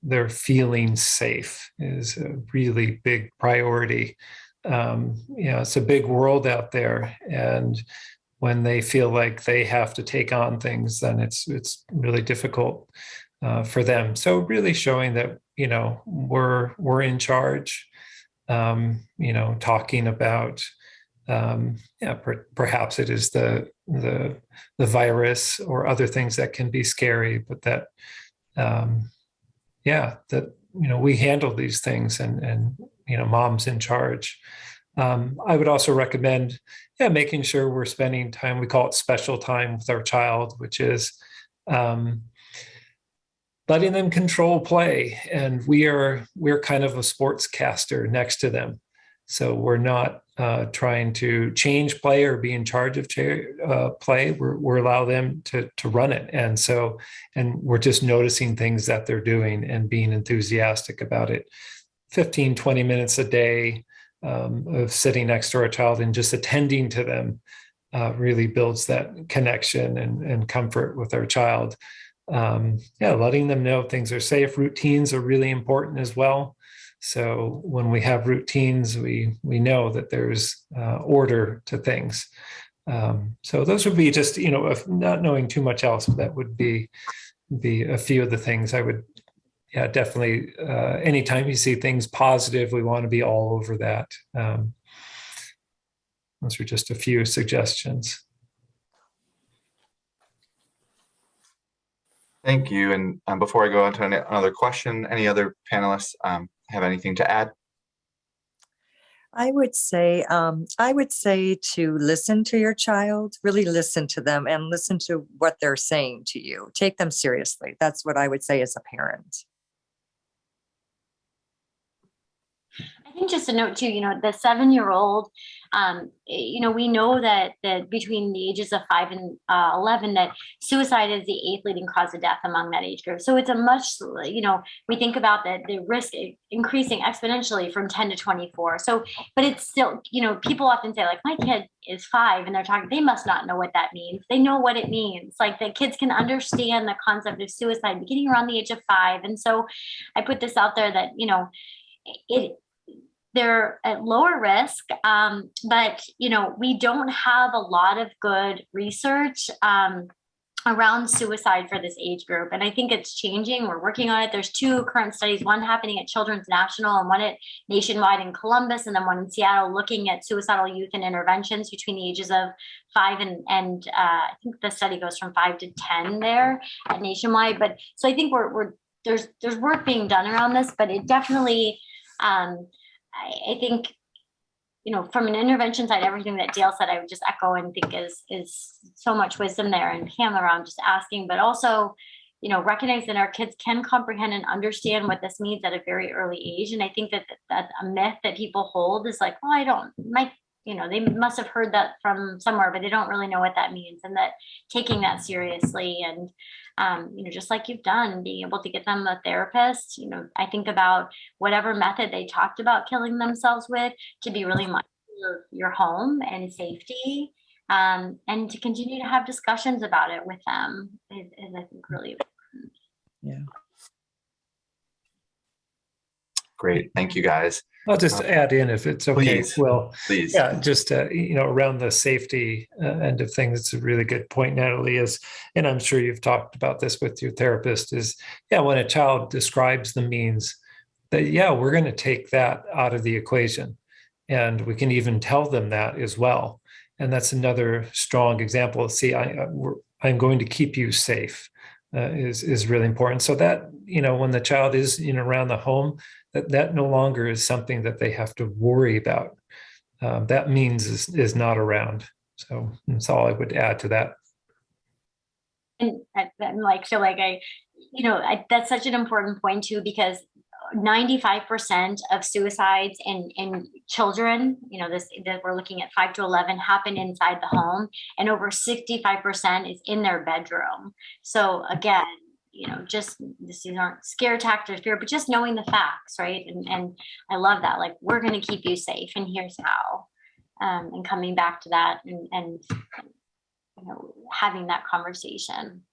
they're feeling safe is a really big priority. It's a big world out there, and when they feel like they have to take on things, then it's really difficult for them. So really showing that we're in charge. Talking about perhaps it is the virus or other things that can be scary, but that we handle these things, and mom's in charge. I would also recommend making sure we're spending time, we call it special time, with our child, which is letting them control play. And we're kind of a sportscaster next to them. So we're not trying to change play or be in charge of play. We're allow them to run it. And we're just noticing things that they're doing and being enthusiastic about it. 15, 20 minutes a day of sitting next to our child and just attending to them really builds that connection and comfort with our child. Letting them know things are safe. Routines are really important as well. So when we have routines, we know that there's order to things. So those would be just, if not knowing too much else, that would be a few of the things I would, definitely. Anytime you see things positive, we want to be all over that. Those are just a few suggestions. Thank you. And before I go on to another question, any other panelists have anything to add? I would say to listen to your child, really listen to them and listen to what they're saying to you. Take them seriously. That's what I would say as a parent. I think just a note too, the 7-year-old, we know that between the ages of 5 and 11, that suicide is the 8th leading cause of death among that age group. So it's a much, we think about the risk increasing exponentially from 10 to 24. So, but it's still, people often say like, my kid is 5 and they're talking, they must not know what that means. They know what it means. Like the kids can understand the concept of suicide beginning around the age of 5. And so I put this out there that, they're at lower risk, but we don't have a lot of good research around suicide for this age group, and I think it's changing. We're working on it. There's 2 current studies, one happening at Children's National and one at Nationwide in Columbus, and then one in Seattle, looking at suicidal youth and interventions between the ages of 5 and I think the study goes from 5 to 10 there at Nationwide. But so I think there's work being done around this, but it definitely. I think, from an intervention side, everything that Dale said, I would just echo and think is so much wisdom there, and Pam around just asking, but also, recognize that our kids can comprehend and understand what this means at a very early age. And I think that a myth that people hold is like, well, they must have heard that from somewhere, but they don't really know what that means, and that taking that seriously and, just like you've done, being able to get them a therapist, I think about whatever method they talked about killing themselves with, to be really mindful of your home and safety, and to continue to have discussions about it with them is I think really important. Yeah. Great. Thank you, guys. I'll just add in, if it's okay. Please, well, please. Yeah, just around the safety end of things, it's a really good point, Natalie. And I'm sure you've talked about this with your therapist. When a child describes the means, that we're going to take that out of the equation, and we can even tell them that as well. And that's another strong example. See, I'm going to keep you safe is really important. So that when the child is around the home, that no longer is something that they have to worry about. That means is not around. So that's all I would add to that. And that's such an important point too, because 95% of suicides in children, this that we're looking at 5 to 11, happen inside the home, and over 65% is in their bedroom. So again, these aren't scare tactics, fear, but just knowing the facts, right? And I love that. Like, we're going to keep you safe, and here's how. And coming back to that, and having that conversation.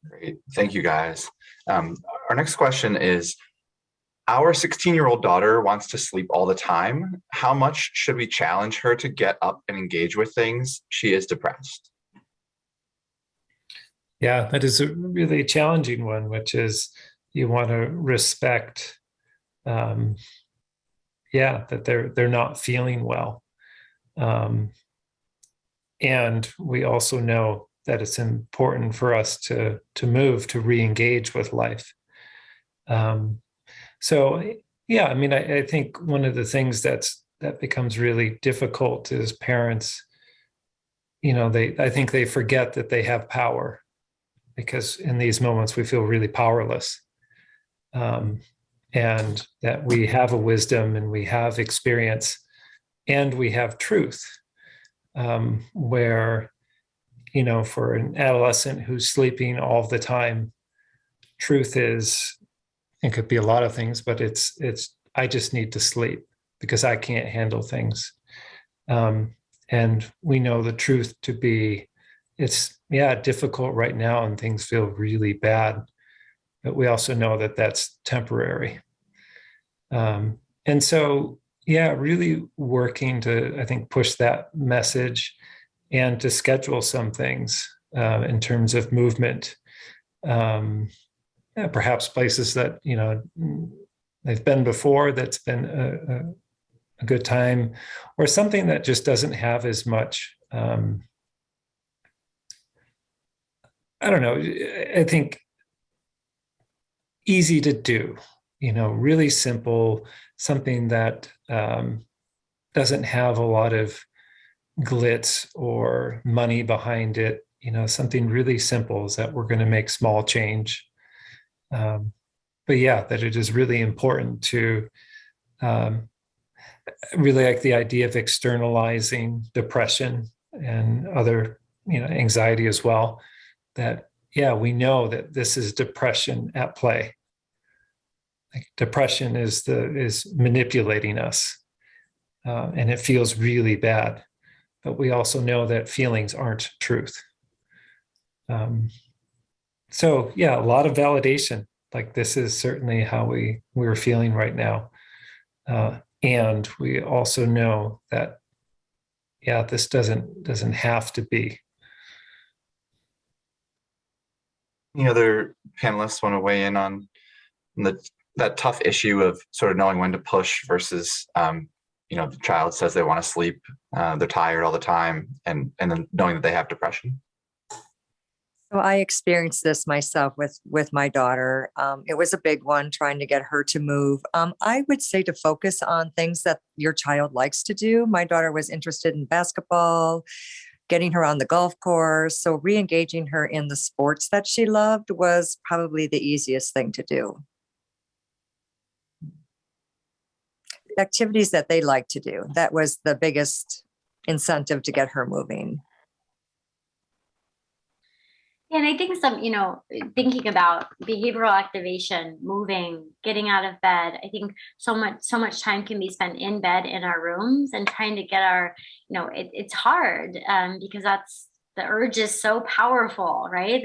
Great. Thank you, guys. Our next question is, our 16-year-old daughter wants to sleep all the time. How much should we challenge her to get up and engage with things? She is depressed. Yeah, that is a really challenging one, which is you want to respect, that they're not feeling well. And we also know that it's important for us to move, to re-engage with life. I think one of the things that becomes really difficult is parents, I think they forget that they have power, because in these moments we feel really powerless. And that we have a wisdom, and we have experience, and we have truth, where, for an adolescent who's sleeping all the time, truth is, it could be a lot of things, but it's I just need to sleep because I can't handle things. And we know the truth to be, it's difficult right now and things feel really bad, but we also know that that's temporary. And so, yeah, really working to, I think, push that message and to schedule some things in terms of movement. Yeah, perhaps places that, they've been before, that's been a good time, or something that just doesn't have as much, I don't know, I think easy to do, really simple, something that doesn't have a lot of glitz or money behind it, something really simple is that we're going to make small change. But yeah, that it is really important to really like the idea of externalizing depression and other, anxiety as well. That, yeah, we know that this is depression at play. Like depression is manipulating us, and it feels really bad. But we also know that feelings aren't truth. So yeah, a lot of validation. Like this is certainly how we're feeling right now, and we also know that, yeah, this doesn't have to be. Any other panelists want to weigh in on that tough issue of sort of knowing when to push versus, the child says they want to sleep, they're tired all the time, and then knowing that they have depression? So I experienced this myself with my daughter. It was a big one trying to get her to move. I would say to focus on things that your child likes to do. My daughter was interested in basketball, getting her on the golf course. So re-engaging her in the sports that she loved was probably the easiest thing to do. Activities that they like to do. That was the biggest incentive to get her moving. And I think thinking about behavioral activation, moving, getting out of bed, I think so much time can be spent in bed in our rooms and trying to get our, it's hard because the urge is so powerful, right?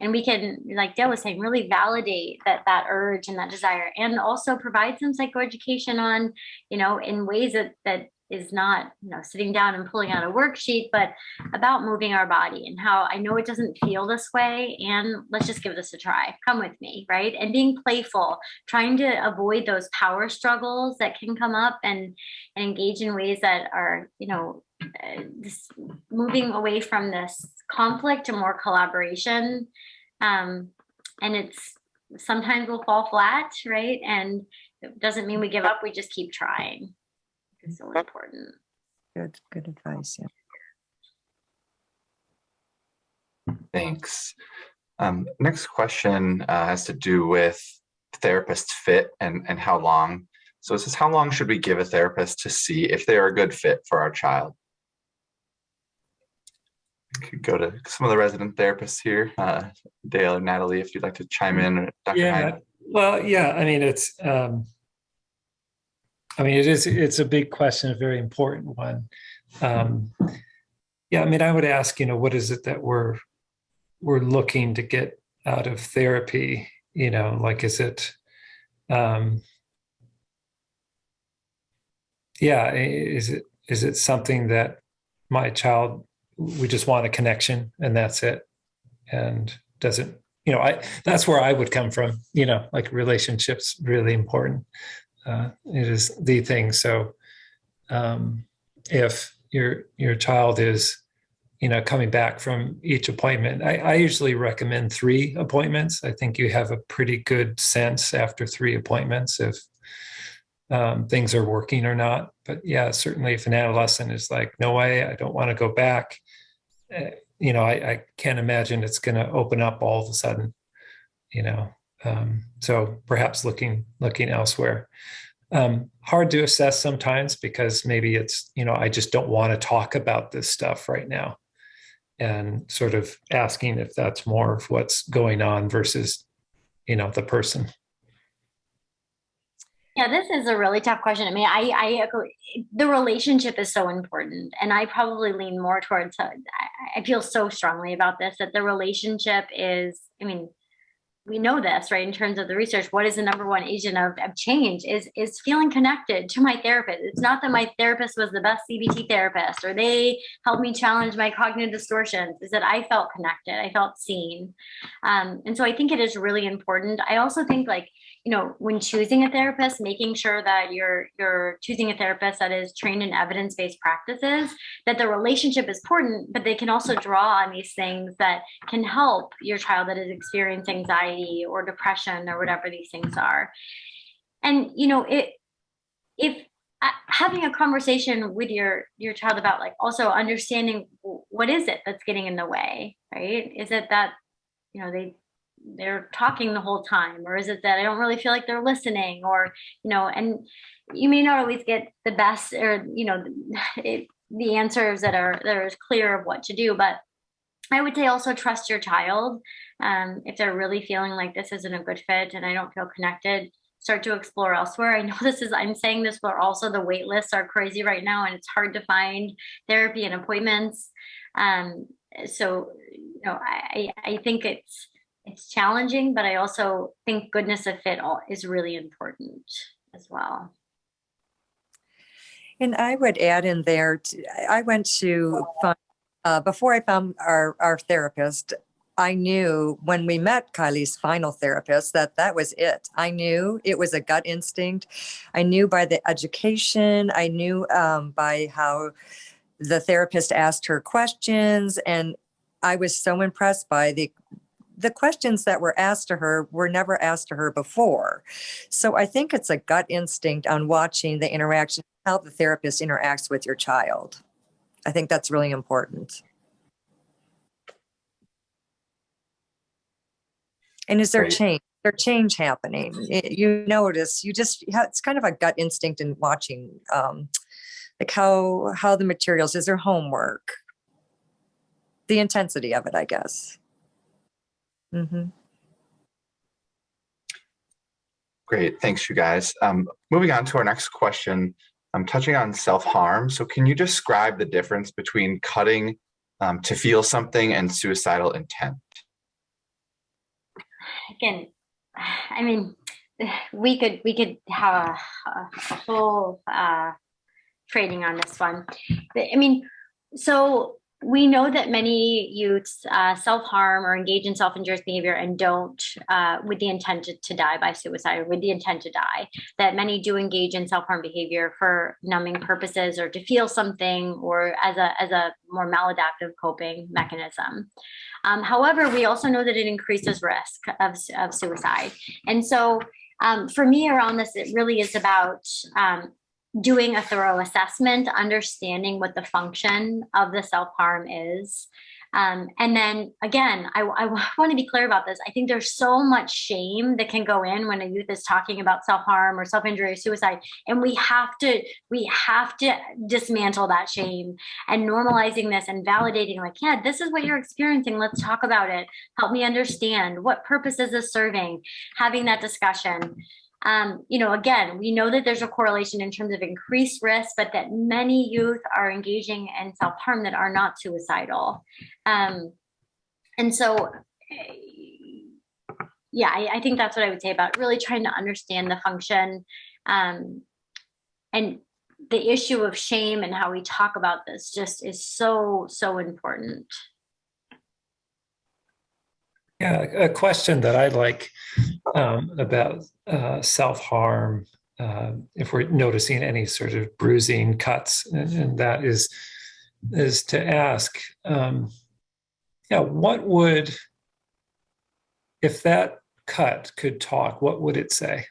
And we can, like Dale was saying, really validate that urge and that desire, and also provide some psychoeducation on, in ways that is not, sitting down and pulling out a worksheet, but about moving our body and how I know it doesn't feel this way. And let's just give this a try. Come with me, right? And being playful, trying to avoid those power struggles that can come up and engage in ways that are, just moving away from this conflict to more collaboration. And it's sometimes we'll fall flat, right? And it doesn't mean we give up. We just keep trying. It's so important. Good advice. Yeah. Thanks. Next question has to do with therapist fit and how long. So it says, how long should we give a therapist to see if they are a good fit for our child? I could go to some of the resident therapists here, Dale or Natalie, if you'd like to chime in, or Dr. Hyde. Well, yeah, I mean, it's a big question, a very important one. Yeah, I mean, I would ask, what is it that we're looking to get out of therapy? Like, is it, is it something that my child, we just want a connection and that's it, and doesn't, that's where I would come from. Like relationships really important. It is the thing. So if your child is, coming back from each appointment, I usually recommend 3 appointments. I think you have a pretty good sense after 3 appointments if things are working or not. But yeah, certainly if an adolescent is like, no way, I don't want to go back, I can't imagine it's going to open up all of a sudden, so perhaps looking elsewhere. Hard to assess sometimes because maybe it's, I just don't want to talk about this stuff right now, and sort of asking if that's more of what's going on versus, the person. Yeah, this is a really tough question. I mean, I agree. The relationship is so important. And I probably lean more towards, I feel so strongly about this, that the relationship is, we know this, right? In terms of the research, what is the number one agent of change is feeling connected to my therapist. It's not that my therapist was the best CBT therapist or they helped me challenge my cognitive distortions. Is that I felt connected, I felt seen. And so I think it is really important. I also think, like, you know, when choosing a therapist, making sure that you're choosing a therapist that is trained in evidence-based practices, that the relationship is important, but they can also draw on these things that can help your child that is experiencing anxiety or depression or whatever these things are. And, you know, if having a conversation with your child about, like, also understanding what is it that's getting in the way, right? Is it that, you know, they're talking the whole time, or is it that I don't really feel like they're listening, or, you know, and you may not always get the best, or, you know, the answers that are clear of what to do, but I would say also trust your child. If they're really feeling like this isn't a good fit and I don't feel connected, start to explore elsewhere. I know I'm saying this, but also the wait lists are crazy right now and it's hard to find therapy and appointments. So, you know, I think it's challenging, but I also think goodness of fit is really important as well. And I would add in there, I went to find, before I found our therapist, I knew when we met Kylie's final therapist that was it. I knew it was a gut instinct. I knew by the education, I knew by how the therapist asked her questions, and I was so impressed by the questions that were asked to her were never asked to her before. So I think it's a gut instinct on watching the interaction, how the therapist interacts with your child. I think that's really important. And is there change? There change happening? You notice, it's kind of a gut instinct in watching, like how the materials, is there homework? The intensity of it, I guess. Mm-hmm. Great, thanks you guys. Moving on to our next question, I'm touching on self-harm. So can you describe the difference between cutting to feel something and suicidal intent? Again, I mean, we could have a whole training on this one. I mean, so we know that many youths self-harm or engage in self-injurious behavior and don't with the intent to die by suicide, or with the intent to die, that many do engage in self-harm behavior for numbing purposes or to feel something, or as a more maladaptive coping mechanism. However, we also know that it increases risk of suicide. And so for me around this, it really is about doing a thorough assessment, understanding what the function of the self-harm is. And then again, I want to be clear about this. I think there's so much shame that can go in when a youth is talking about self-harm or self-injury or suicide. And we have to dismantle that shame and normalizing this and validating, like, yeah, this is what you're experiencing. Let's talk about it. Help me understand, what purpose is this serving? Having that discussion. You know, again, we know that there's a correlation in terms of increased risk, but that many youth are engaging in self-harm that are not suicidal. And so, yeah, I think that's what I would say about really trying to understand the function and the issue of shame and how we talk about this just is so, so important. Yeah, a question that I like about self-harm, if we're noticing any sort of bruising, cuts, and that is to ask, what would, if that cut could talk, what would it say?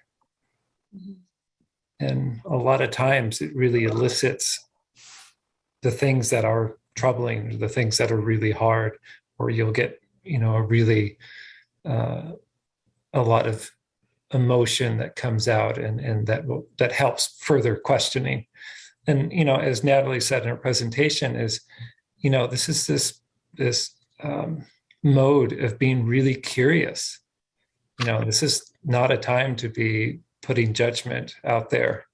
Mm-hmm. And a lot of times it really elicits the things that are troubling, the things that are really hard, or you'll get, a really, a lot of emotion that comes out and that helps further questioning. And, as Natalie said in her presentation is, this is this mode of being really curious. This is not a time to be putting judgment out there.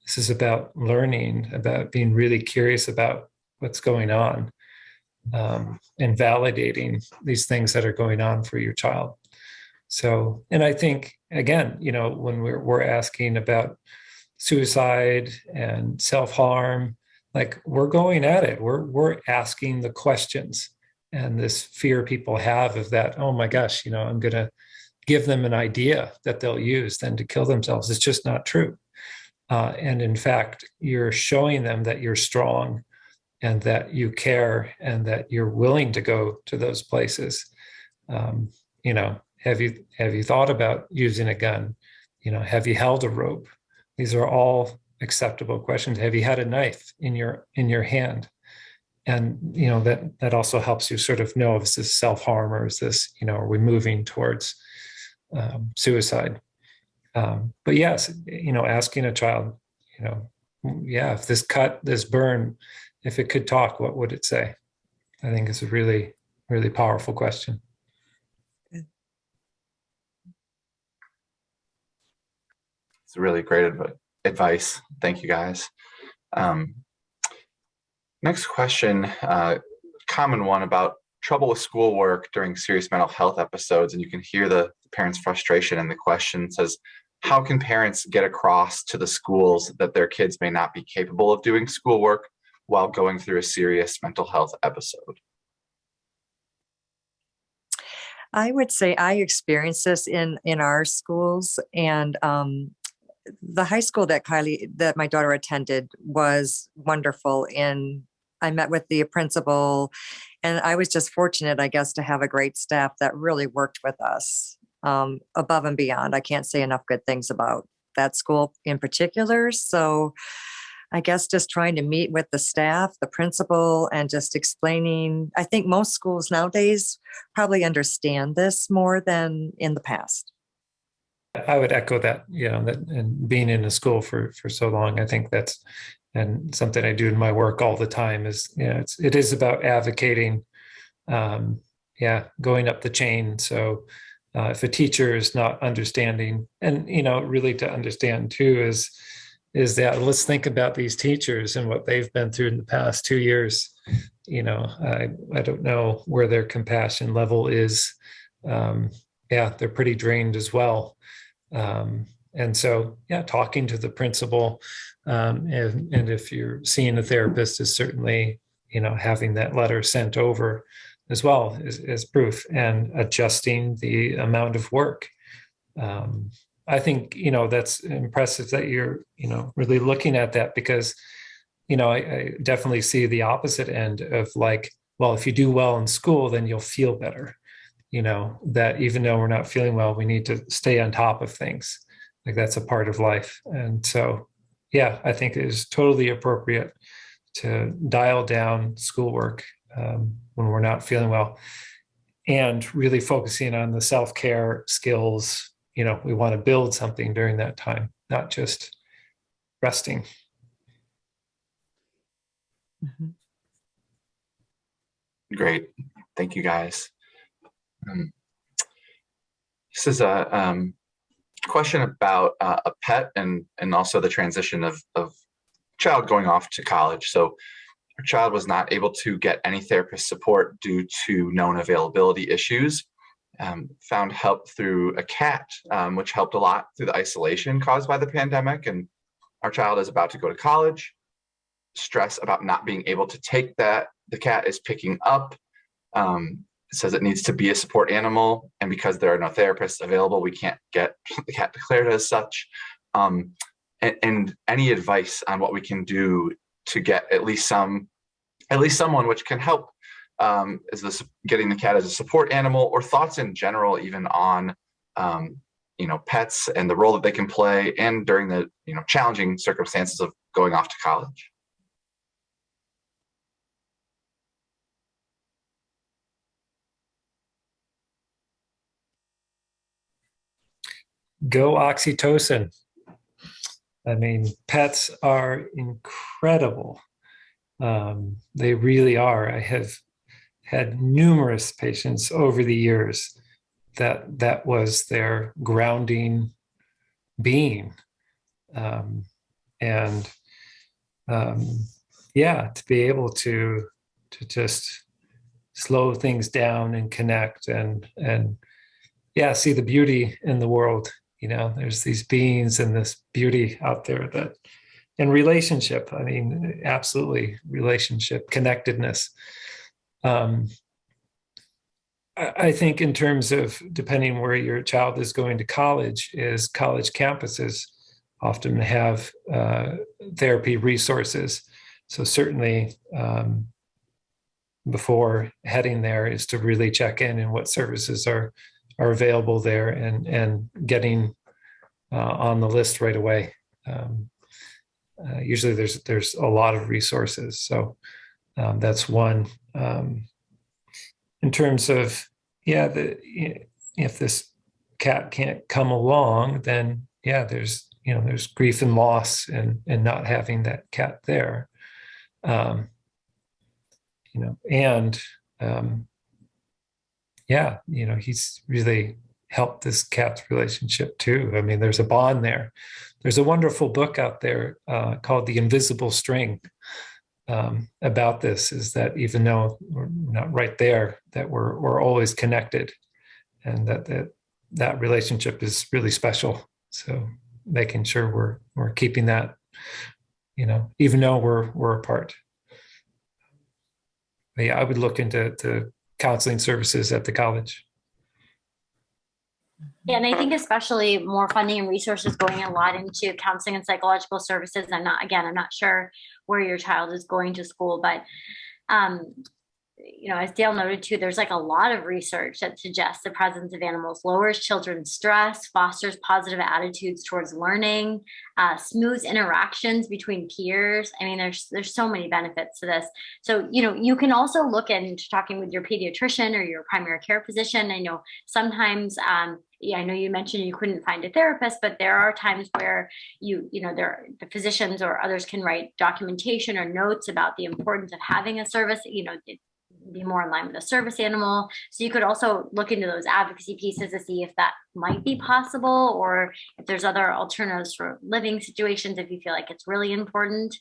This is about learning, about being really curious about what's going on. And validating these things that are going on for your child. So, and I think, again, when we're asking about suicide and self-harm, like we're going at it, we're asking the questions, and this fear people have of that, oh my gosh, I'm going to give them an idea that they'll use then to kill themselves. It's just not true. And in fact, you're showing them that you're strong and that you care and that you're willing to go to those places. Have you thought about using a gun? Have you held a rope? These are all acceptable questions. Have you had a knife in your hand? And that also helps you sort of know if this is self-harm or is this, are we moving towards suicide? But yes, asking a child, if this cut, this burn, if it could talk, what would it say? I think it's a really, really powerful question. It's really great advice. Thank you, guys. Next question, common one about trouble with schoolwork during serious mental health episodes, and you can hear the parents' frustration in the question. Says, how can parents get across to the schools that their kids may not be capable of doing schoolwork while going through a serious mental health episode? I would say I experienced this in our schools, and the high school that my daughter attended was wonderful. And I met with the principal, and I was just fortunate, I guess, to have a great staff that really worked with us above and beyond. I can't say enough good things about that school in particular. So I guess just trying to meet with the staff, the principal, and just explaining. I think most schools nowadays probably understand this more than in the past. I would echo that, that, and being in a school for so long, I think that's, and something I do in my work all the time is, it is about advocating, going up the chain. So if a teacher is not understanding, and, really to understand too, is that let's think about these teachers and what they've been through in the past 2 years. I don't know where their compassion level is. They're pretty drained as well. And so, talking to the principal, and if you're seeing a therapist, is certainly, having that letter sent over as well as proof, and adjusting the amount of work. I think, that's impressive that you're, really looking at that, because, I definitely see the opposite end of like, well, if you do well in school, then you'll feel better. That even though we're not feeling well, we need to stay on top of things. Like that's a part of life. And so, I think it is totally appropriate to dial down schoolwork when we're not feeling well, and really focusing on the self-care skills. We want to build something during that time, not just resting. Mm-hmm. Great. Thank you, guys. This is a question about a pet and also the transition of child going off to college. So our child was not able to get any therapist support due to known availability issues. Found help through a cat, which helped a lot through the isolation caused by the pandemic. And our child is about to go to college. Stress about not being able to take that, the cat is picking up. It says it needs to be a support animal, and because there are no therapists available, we can't get the cat declared as such. And any advice on what we can do to get at least someone which can help, is this getting the cat as a support animal, or thoughts in general, even on pets and the role that they can play, and during the challenging circumstances of going off to college. Go oxytocin. I mean, pets are incredible. They really are. I have had numerous patients over the years that was their grounding being. To be able to just slow things down and connect and see the beauty in the world. There's these beings and this beauty out there that, and relationship. I mean, absolutely relationship, connectedness. I think in terms of depending where your child is going to college, is college campuses often have therapy resources. So certainly before heading there is to really check in and what services are available there, and getting on the list right away. Usually there's a lot of resources. So that's one. In terms of, if this cat can't come along, then there's grief and loss and not having that cat there. He's really helped this cat's relationship too. I mean, there's a bond there. There's a wonderful book out there called The Invisible String about this, is that even though we're not right there, that we're always connected, and that relationship is really special. So making sure we're keeping that, even though we're apart. But I would look into counseling services at the college. Yeah, and I think especially more funding and resources going a lot into counseling and psychological services. I'm not sure where your child is going to school, but as Dale noted too, there's like a lot of research that suggests the presence of animals lowers children's stress, fosters positive attitudes towards learning, smooths interactions between peers. I mean, there's so many benefits to this. So, you can also look into talking with your pediatrician or your primary care physician. I know sometimes, I know you mentioned you couldn't find a therapist, but there are times where the physicians or others can write documentation or notes about the importance of having a service, be more in line with a service animal. So you could also look into those advocacy pieces to see if that might be possible, or if there's other alternatives for living situations, if you feel like it's really important.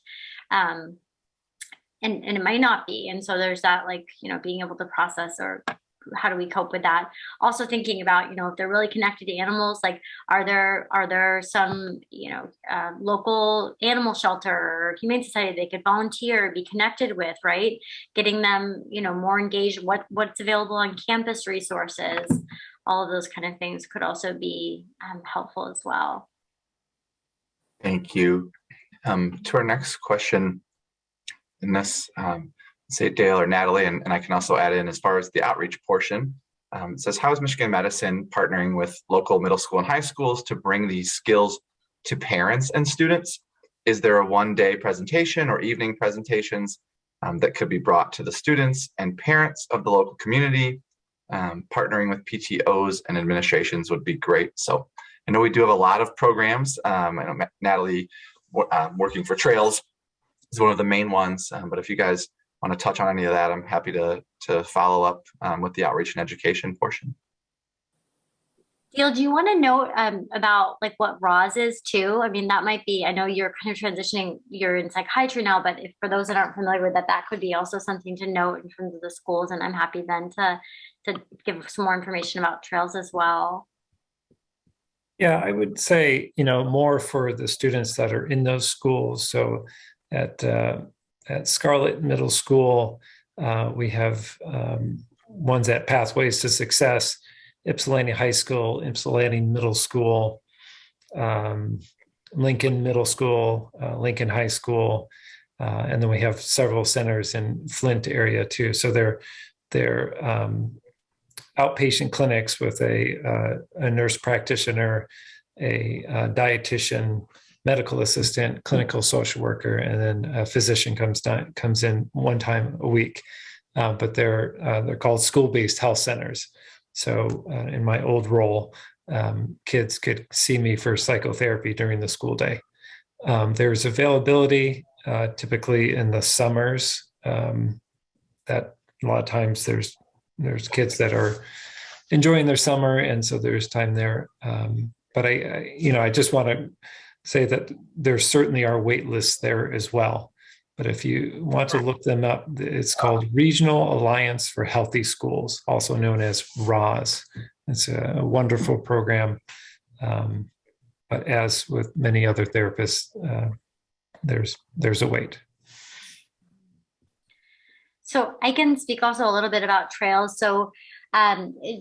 And it might not be. And so there's that, being able to process, or how do we cope with that? Also thinking about, if they're really connected to animals, like are there some, local animal shelter or humane society they could volunteer, be connected with, right? Getting them, more engaged, what's available on campus resources, all of those kind of things could also be helpful as well. Thank you. To our next question, in this, say Dale or Natalie, and I can also add in as far as the outreach portion. It says, how is Michigan Medicine partnering with local middle school and high schools to bring these skills to parents and students? Is there a one-day presentation or evening presentations that could be brought to the students and parents of the local community? Partnering with PTOs and administrations would be great. So I know we do have a lot of programs. I know Natalie, working for Trails, is one of the main ones, but if you guys want to touch on any of that, I'm happy to follow up with the outreach and education portion. Dale, do you want to know about what RAWS is too? I mean, that might be, I know you're kind of transitioning, you're in psychiatry now, but if for those that aren't familiar with that could be also something to note in terms of the schools. And I'm happy then to give some more information about Trails as well. Yeah, I would say, more for the students that are in those schools. So at Scarlett Middle School, we have ones at Pathways to Success, Ypsilanti High School, Ypsilanti Middle School, Lincoln Middle School, Lincoln High School, and then we have several centers in Flint area too. So they're outpatient clinics with a nurse practitioner, a dietitian, medical assistant, clinical social worker, and then a physician comes in one time a week. But they're called school-based health centers. So in my old role, kids could see me for psychotherapy during the school day. There's availability typically in the summers. That a lot of times there's kids that are enjoying their summer, and so there's time there. But I just want to say that there certainly are wait lists there as well. But if you want to look them up, it's called Regional Alliance for Healthy Schools, also known as RAWS. It's a wonderful program. But as with many other therapists, there's a wait. So I can speak also a little bit about Trails. So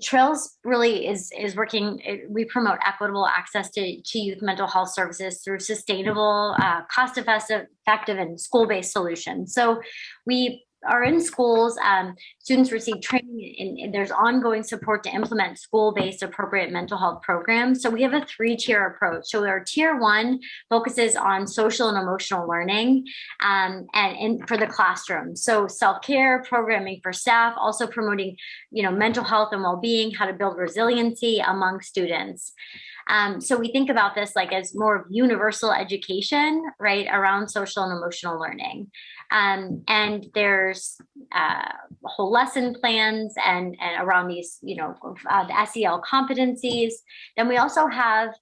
Trails really is working. We promote equitable access to youth mental health services through sustainable, cost-effective, and school-based solutions. So we are in schools. Students receive training, and there's ongoing support to implement school-based appropriate mental health programs. So we have a 3-tier approach. So our tier 1 focuses on social and emotional learning, and for the classroom. So self-care, programming for staff, also promoting, mental health and well-being, how to build resiliency among students. So we think about this like as more of universal education, right, around social and emotional learning. And there's whole lesson plans and around these, the SEL competencies. Then we also have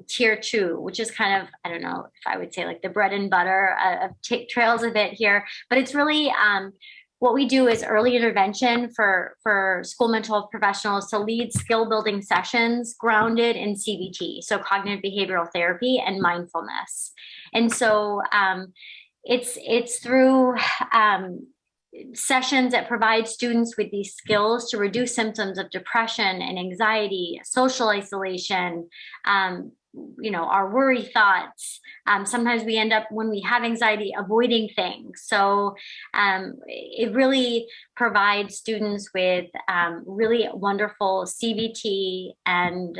tier 2, which is kind of, I don't know if I would say like the bread and butter of Trails a bit here, but it's really what we do is early intervention for school mental health professionals to lead skill building sessions grounded in CBT, so cognitive behavioral therapy and mindfulness. And so it's through sessions that provide students with these skills to reduce symptoms of depression and anxiety, social isolation, our worry thoughts. Sometimes we end up, when we have anxiety, avoiding things. So it really provides students with really wonderful CBT and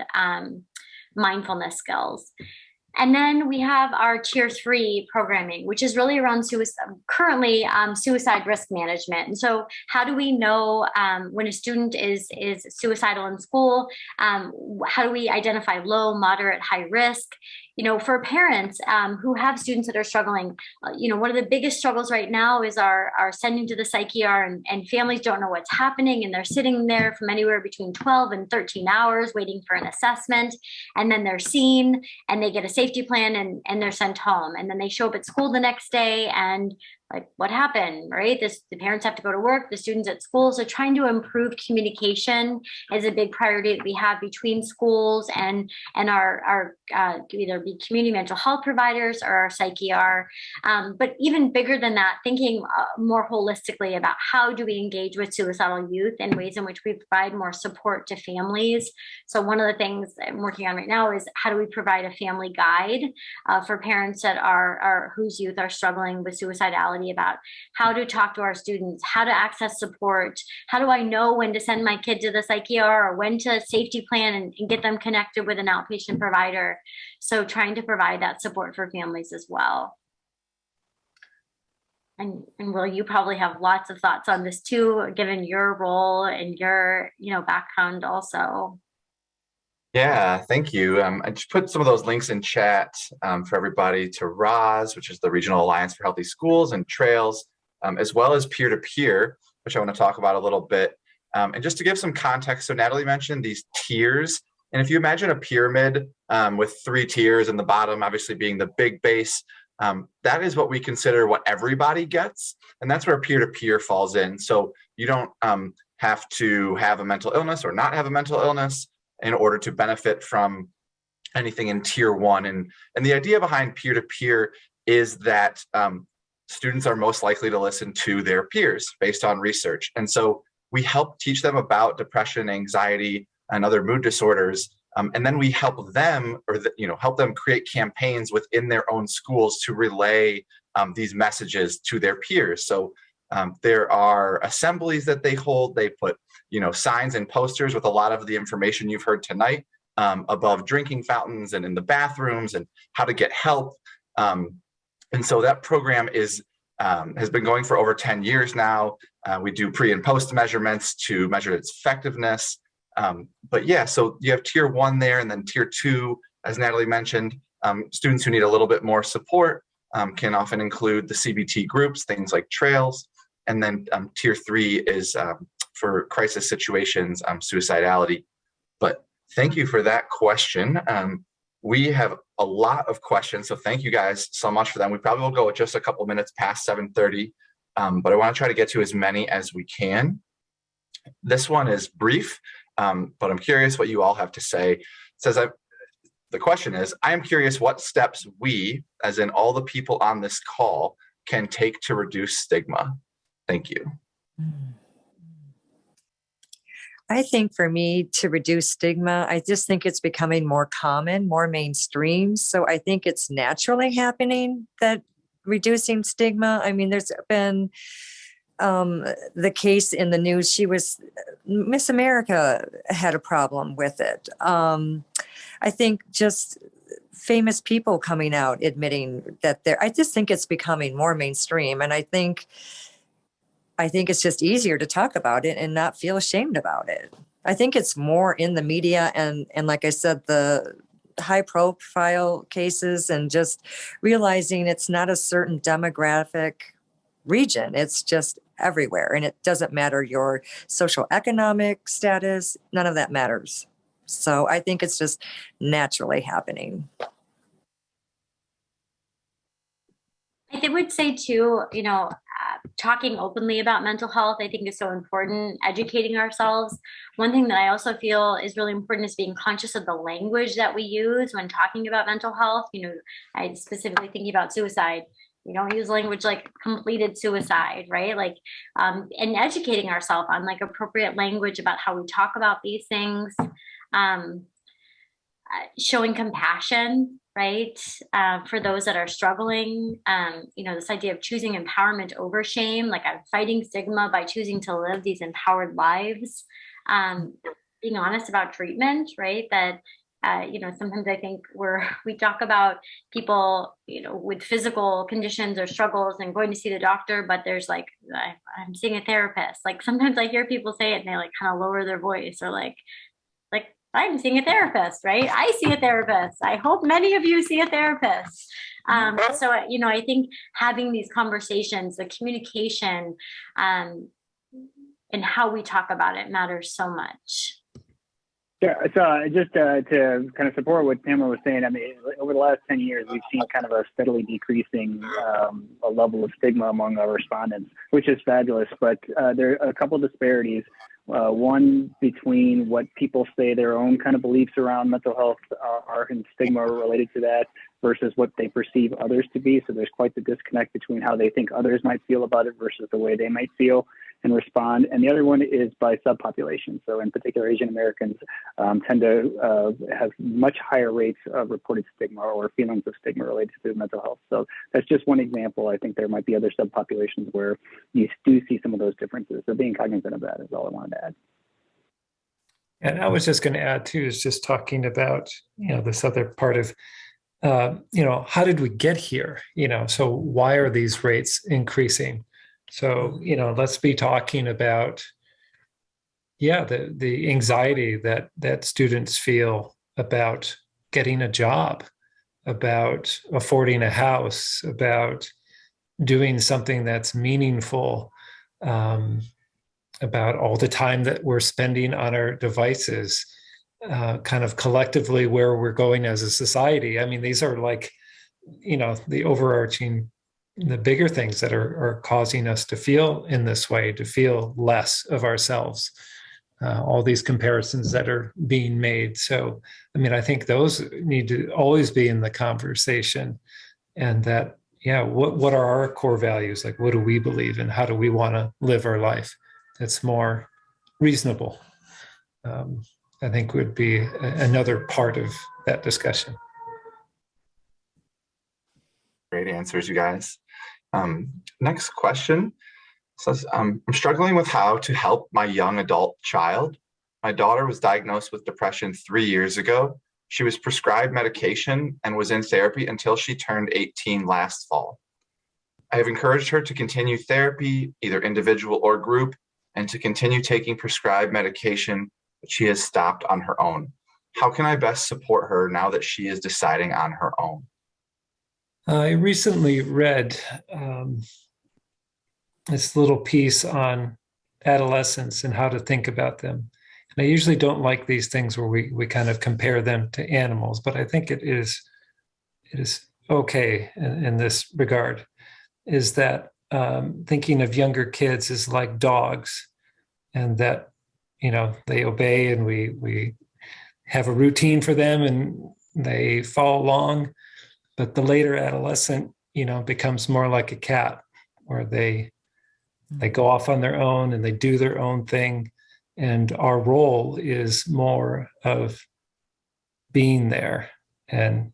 mindfulness skills. And then we have our tier 3 programming, which is really around currently suicide risk management. And so how do we know when a student is suicidal in school? How do we identify low, moderate, high risk? For parents who have students that are struggling, one of the biggest struggles right now is our sending to the psych ER, and families don't know what's happening, and they're sitting there from anywhere between 12 and 13 hours waiting for an assessment, and then they're seen and they get a safety plan and they're sent home, and then they show up at school the next day and like, what happened, right? The parents have to go to work, the students at school. So trying to improve communication is a big priority that we have between schools and our either be community mental health providers or our psych ER. But even bigger than that, thinking more holistically about how do we engage with suicidal youth in ways in which we provide more support to families. So one of the things I'm working on right now is how do we provide a family guide for parents that are whose youth are struggling with suicidality, about how to talk to our students, how to access support, how do I know when to send my kid to the psych ER or when to safety plan and get them connected with an outpatient provider. So trying to provide that support for families as well. And Will, you probably have lots of thoughts on this too, given your role and your background also. Yeah, thank you. I just put some of those links in chat for everybody to ROS, which is the Regional Alliance for Healthy Schools, and Trails, as well as peer-to-peer, which I want to talk about a little bit. And just to give some context, so Natalie mentioned these tiers. And if you imagine a pyramid with 3 tiers and the bottom obviously being the big base, that is what we consider what everybody gets. And that's where peer-to-peer falls in. So you don't have to have a mental illness or not have a mental illness in order to benefit from anything in tier 1. And the idea behind peer-to-peer is that students are most likely to listen to their peers based on research. And so we help teach them about depression, anxiety, and other mood disorders. And then we help them, help them create campaigns within their own schools to relay these messages to their peers. So there are assemblies that they hold. They put signs and posters with a lot of the information you've heard tonight above drinking fountains and in the bathrooms and how to get help. And so that program has been going for over 10 years now. We do pre and post measurements to measure its effectiveness. But yeah, so you have tier 1 there, and then tier 2, as Natalie mentioned, students who need a little bit more support can often include the CBT groups, things like Trails. And then tier 3 is for crisis situations, suicidality. But thank you for that question. We have a lot of questions, so thank you guys so much for them. We probably will go just a couple minutes past 7:30, but I want to try to get to as many as we can. This one is brief. but I'm curious what you all have to say. It says, the question is, I am curious what steps we, as in all the people on this call, can take to reduce stigma. Thank you. I think for me to reduce stigma, I just think it's becoming more common, more mainstream. So I think it's naturally happening that reducing stigma. I mean, there's been the case in the news. Miss America had a problem with it. I think just famous people coming out admitting that I just think it's becoming more mainstream. And I think it's just easier to talk about it and not feel ashamed about it. I think it's more in the media and like I said, the high profile cases, and just realizing it's not a certain demographic region. It's just everywhere. And it doesn't matter your social economic status. None of that matters. So I think it's just naturally happening. I would say too, talking openly about mental health, I think is so important, educating ourselves. One thing that I also feel is really important is being conscious of the language that we use when talking about mental health. I specifically thinking about suicide. We don't use language like completed suicide, right? And educating ourselves on appropriate language about how we talk about these things, showing compassion, right? For those that are struggling, this idea of choosing empowerment over shame, I'm fighting stigma by choosing to live these empowered lives, being honest about treatment, right? That, sometimes I think we talk about people, with physical conditions or struggles and going to see the doctor, but there's I'm seeing a therapist. Sometimes I hear people say it and they kind of lower their voice or I'm seeing a therapist, right? I see a therapist. I hope many of you see a therapist. So, I think having these conversations, the communication, and how we talk about it matters so much. Yeah, so just to kind of support what Pamela was saying, I mean, over the last 10 years, we've seen kind of a steadily decreasing a level of stigma among our respondents, which is fabulous. But there are a couple of disparities. One between what people say their own kind of beliefs around mental health are and stigma related to that versus what they perceive others to be. So there's quite the disconnect between how they think others might feel about it versus the way they might feel and respond. And the other one is by subpopulation. So in particular, Asian Americans tend to have much higher rates of reported stigma or feelings of stigma related to mental health. So that's just one example. I think there might be other subpopulations where you do see some of those differences. So being cognizant of that is all I wanted to add. And I was just going to add too, is just talking about, this other part of, how did we get here? So why are these rates increasing? So, let's be talking about, the anxiety that students feel about getting a job, about affording a house, about doing something that's meaningful, about all the time that we're spending on our devices, kind of collectively where we're going as a society. I mean, these are the overarching, the bigger things that are causing us to feel in this way, to feel less of ourselves, all these comparisons that are being made. So, I mean, I think those need to always be in the conversation, and that, what are our core values? What do we believe in? How do we want to live our life that's more reasonable? I think would be another part of that discussion. Great answers, you guys. Next question says, I'm struggling with how to help my young adult child. My daughter was diagnosed with depression 3 years ago. She was prescribed medication and was in therapy until she turned 18 last fall. I have encouraged her to continue therapy, either individual or group, and to continue taking prescribed medication, but she has stopped on her own. How can I best support her now that she is deciding on her own? I recently read this little piece on adolescents and how to think about them. And I usually don't like these things where we kind of compare them to animals, but I think it is okay in this regard, is that thinking of younger kids is like dogs, and that they obey, and we have a routine for them and they follow along. But the later adolescent, becomes more like a cat, where they go off on their own and they do their own thing. And our role is more of being there and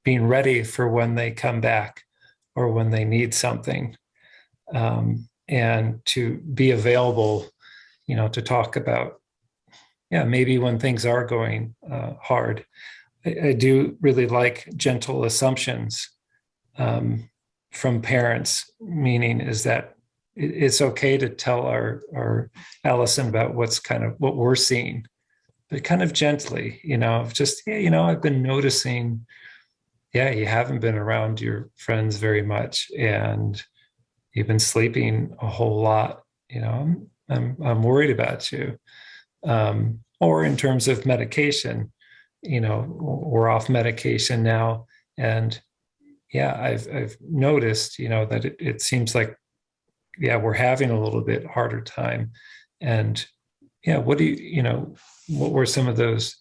being ready for when they come back or when they need something, and to be available, to talk about, maybe when things are going hard. I do really like gentle assumptions from parents, meaning is that it's okay to tell our Allison about what we're seeing, but kind of gently, just, I've been noticing, you haven't been around your friends very much, and you've been sleeping a whole lot. I'm worried about you. Or in terms of medication, we're off medication now, and I've noticed, that it seems like, we're having a little bit harder time. And what were some of those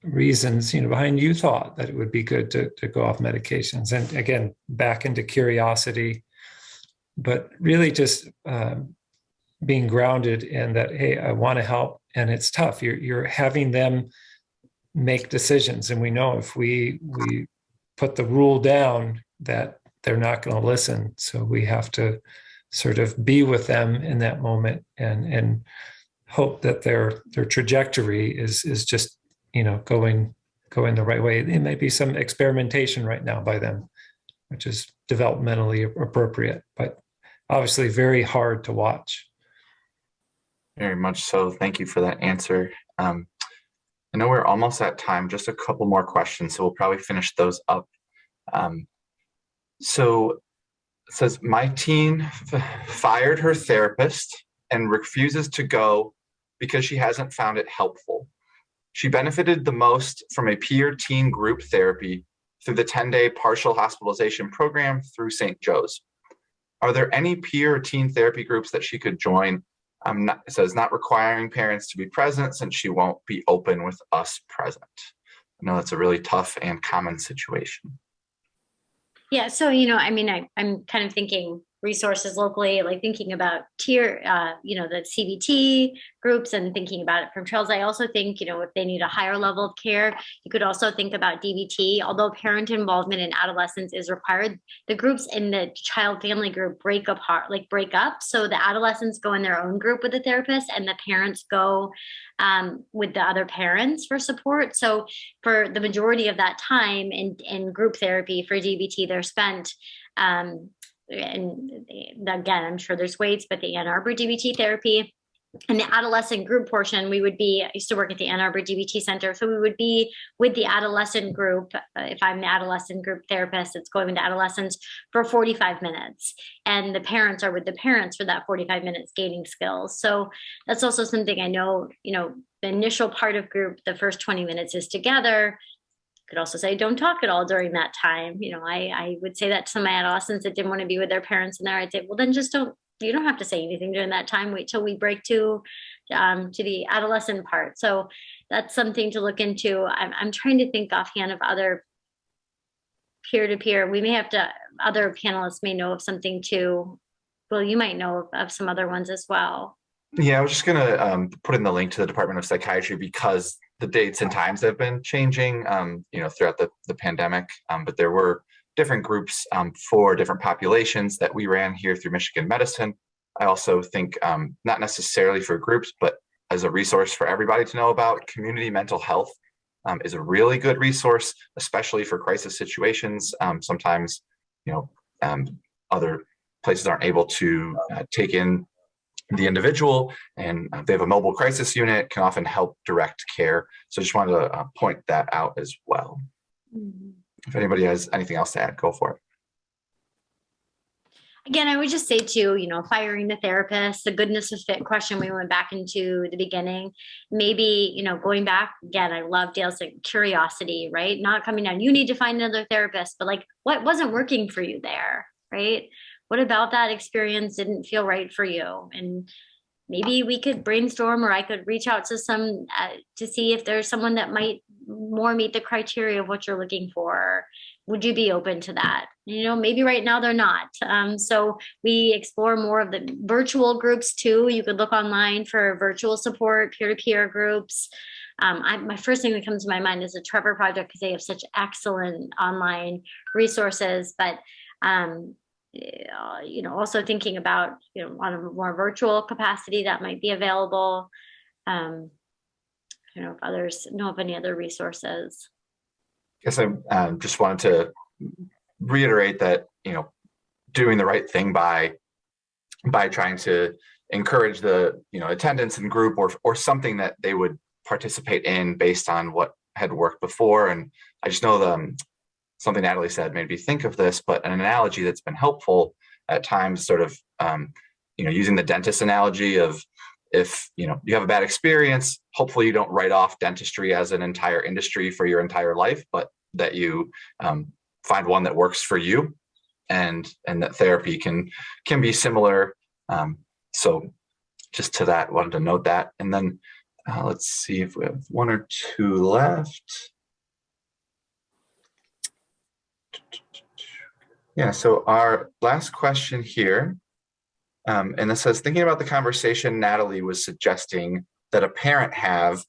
reasons, behind you thought that it would be good to go off medications? And again, back into curiosity, but really just being grounded in that, hey, I want to help, and it's tough. You're having them make decisions, and we know if we put the rule down that they're not going to listen. So we have to sort of be with them in that moment and hope that their trajectory is just, going the right way. It may be some experimentation right now by them, which is developmentally appropriate, but obviously very hard to watch. Very much so. Thank you for that answer. I know we're almost at time, just a couple more questions, so we'll probably finish those up. So it says, my teen fired her therapist and refuses to go because she hasn't found it helpful. She benefited the most from a peer teen group therapy through the 10-day partial hospitalization program through St. Joe's. Are there any peer or teen therapy groups that she could join? It says not requiring parents to be present since she won't be open with us present. I know that's a really tough and common situation. Yeah. So, I'm kind of thinking resources locally, like thinking about tier, the CBT groups and thinking about it from Trails. I also think, if they need a higher level of care, you could also think about DBT. Although parent involvement in adolescence is required, the groups in the child family group break up. So the adolescents go in their own group with the therapist, and the parents go with the other parents for support. So for the majority of that time in group therapy for DBT, they're spent and again, I'm sure there's weights, but the Ann Arbor DBT therapy and the adolescent group portion, I used to work at the Ann Arbor DBT Center. So we would be with the adolescent group. If I'm the adolescent group therapist, it's going into adolescents for 45 minutes. And the parents are with the parents for that 45 minutes gaining skills. So that's also something I know, the initial part of group, the first 20 minutes is together. Could also say don't talk at all during that time. I would say that to some of my adolescents that didn't want to be with their parents in there. I'd say, well, then you don't have to say anything during that time. Wait till we break to the adolescent part. So that's something to look into. I'm trying to think offhand of other peer-to-peer. We may have to, other panelists may know of something too. Well, you might know of some other ones as well. Yeah, I was just going to put in the link to the Department of Psychiatry because the dates and times have been changing, throughout the pandemic. But there were different groups for different populations that we ran here through Michigan Medicine. I also think not necessarily for groups, but as a resource for everybody to know about, community mental health is a really good resource, especially for crisis situations. Sometimes, other places aren't able to take in the individual, and they have a mobile crisis unit, can often help direct care. So just wanted to point that out as well. Mm-hmm. If anybody has anything else to add, go for it. Again, I would just say too, firing the therapist, the goodness of fit question we went back into the beginning, maybe, going back again, I love Dale's curiosity, right? Not coming down, you need to find another therapist, but like what wasn't working for you there, right? What about that experience didn't feel right for you? And maybe we could brainstorm, or I could reach out to some to see if there's someone that might more meet the criteria of what you're looking for. Would you be open to that? Maybe right now they're not. So we explore more of the virtual groups too. You could look online for virtual support, peer-to-peer groups. My first thing that comes to my mind is the Trevor Project, because they have such excellent online resources. But also thinking about, on a more virtual capacity that might be available. If others know of any other resources. I guess I just wanted to reiterate that, doing the right thing by trying to encourage the, attendance in group or something that they would participate in based on what had worked before. And I just know something Natalie said made me think of this, but an analogy that's been helpful at times, sort of, using the dentist analogy of, if you have a bad experience, hopefully you don't write off dentistry as an entire industry for your entire life, but that you find one that works for you, and that therapy can be similar. So just to that, wanted to note that. And then let's see if we have one or two left. Yeah, so our last question here, and it says, thinking about the conversation Natalie was suggesting that a parent have,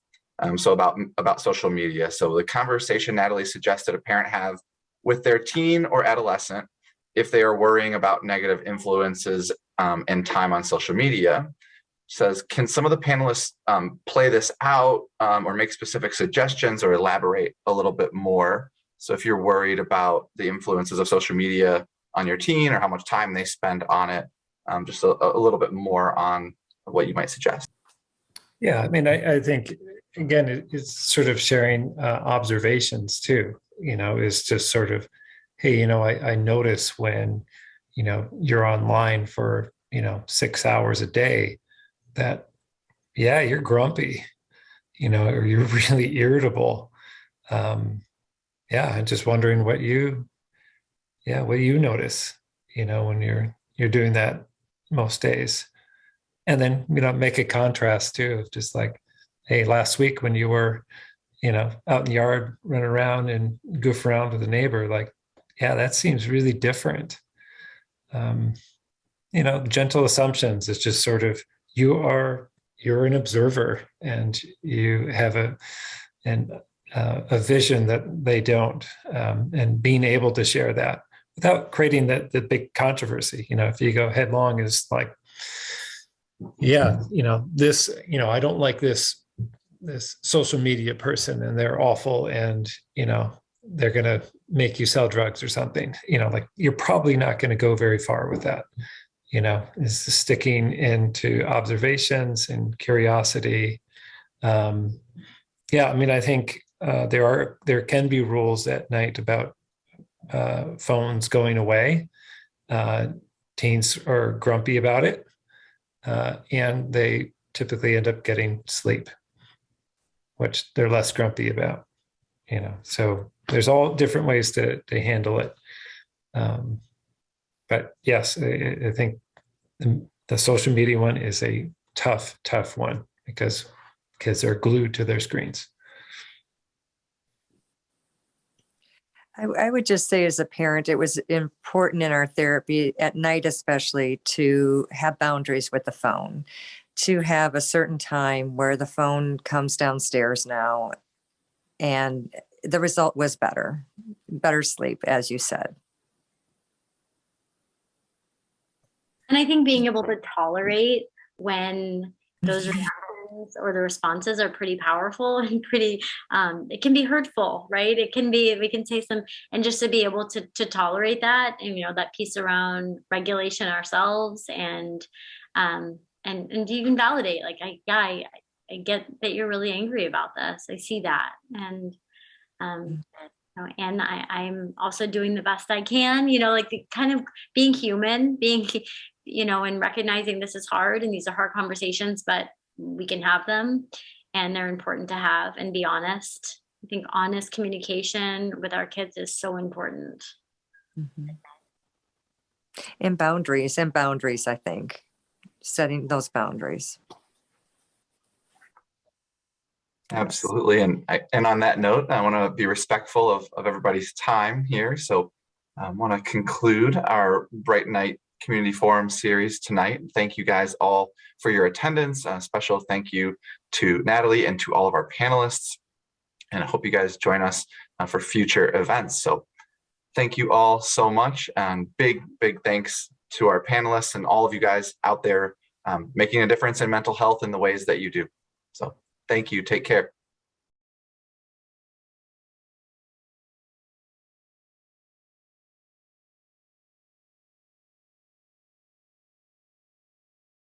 so about social media. So the conversation Natalie suggested a parent have with their teen or adolescent if they are worrying about negative influences and time on social media. Says, can some of the panelists play this out or make specific suggestions or elaborate a little bit more? So if you're worried about the influences of social media on your teen or how much time they spend on it, just a little bit more on what you might suggest. Yeah, I mean, I think, again, it's sort of sharing observations too, is just sort of, hey, I notice when, you're online for, 6 hours a day that, yeah, you're grumpy, or you're really irritable. Yeah, I'm just wondering what you notice, when you're doing that most days. And then, make a contrast too, of just like, hey, last week when you were, out in the yard, running around and goof around with a neighbor, like, yeah, that seems really different. Gentle assumptions is just sort of, you're an observer and you have a vision that they don't, and being able to share that without creating the big controversy. If you go headlong is like, yeah, this, I don't like this social media person and they're awful and, they're going to make you sell drugs or something, like you're probably not going to go very far with that. Is sticking into observations and curiosity. Yeah, I mean, I think there can be rules at night about phones going away. Teens are grumpy about it, and they typically end up getting sleep, which they're less grumpy about. So there's all different ways to handle it. But yes, I think the social media one is a tough one because kids are glued to their screens. I would just say, as a parent, it was important in our therapy at night, especially, to have boundaries with the phone, to have a certain time where the phone comes downstairs now. And the result was better sleep, as you said. And I think being able to tolerate when those reactions or the responses are pretty powerful and pretty, it can be hurtful, right? It can be, we can say some, and just to be able to tolerate that, and, that piece around regulation ourselves and even validate, like, I get that you're really angry about this. I see that. And, and I'm also doing the best I can, like the kind of being human, and recognizing this is hard and these are hard conversations, but we can have them and they're important to have, and be honest. I think honest communication with our kids is so important. Mm-hmm. And boundaries, I think. setting those boundaries. Absolutely. And on that note, I want to be respectful of everybody's time here. So I want to conclude our Bright Night Community Forum series tonight. Thank you guys all for your attendance. A special thank you to Natalie and to all of our panelists. And I hope you guys join us for future events. So thank you all so much. And big thanks to our panelists and all of you guys out there making a difference in mental health in the ways that you do. So thank you. Take care.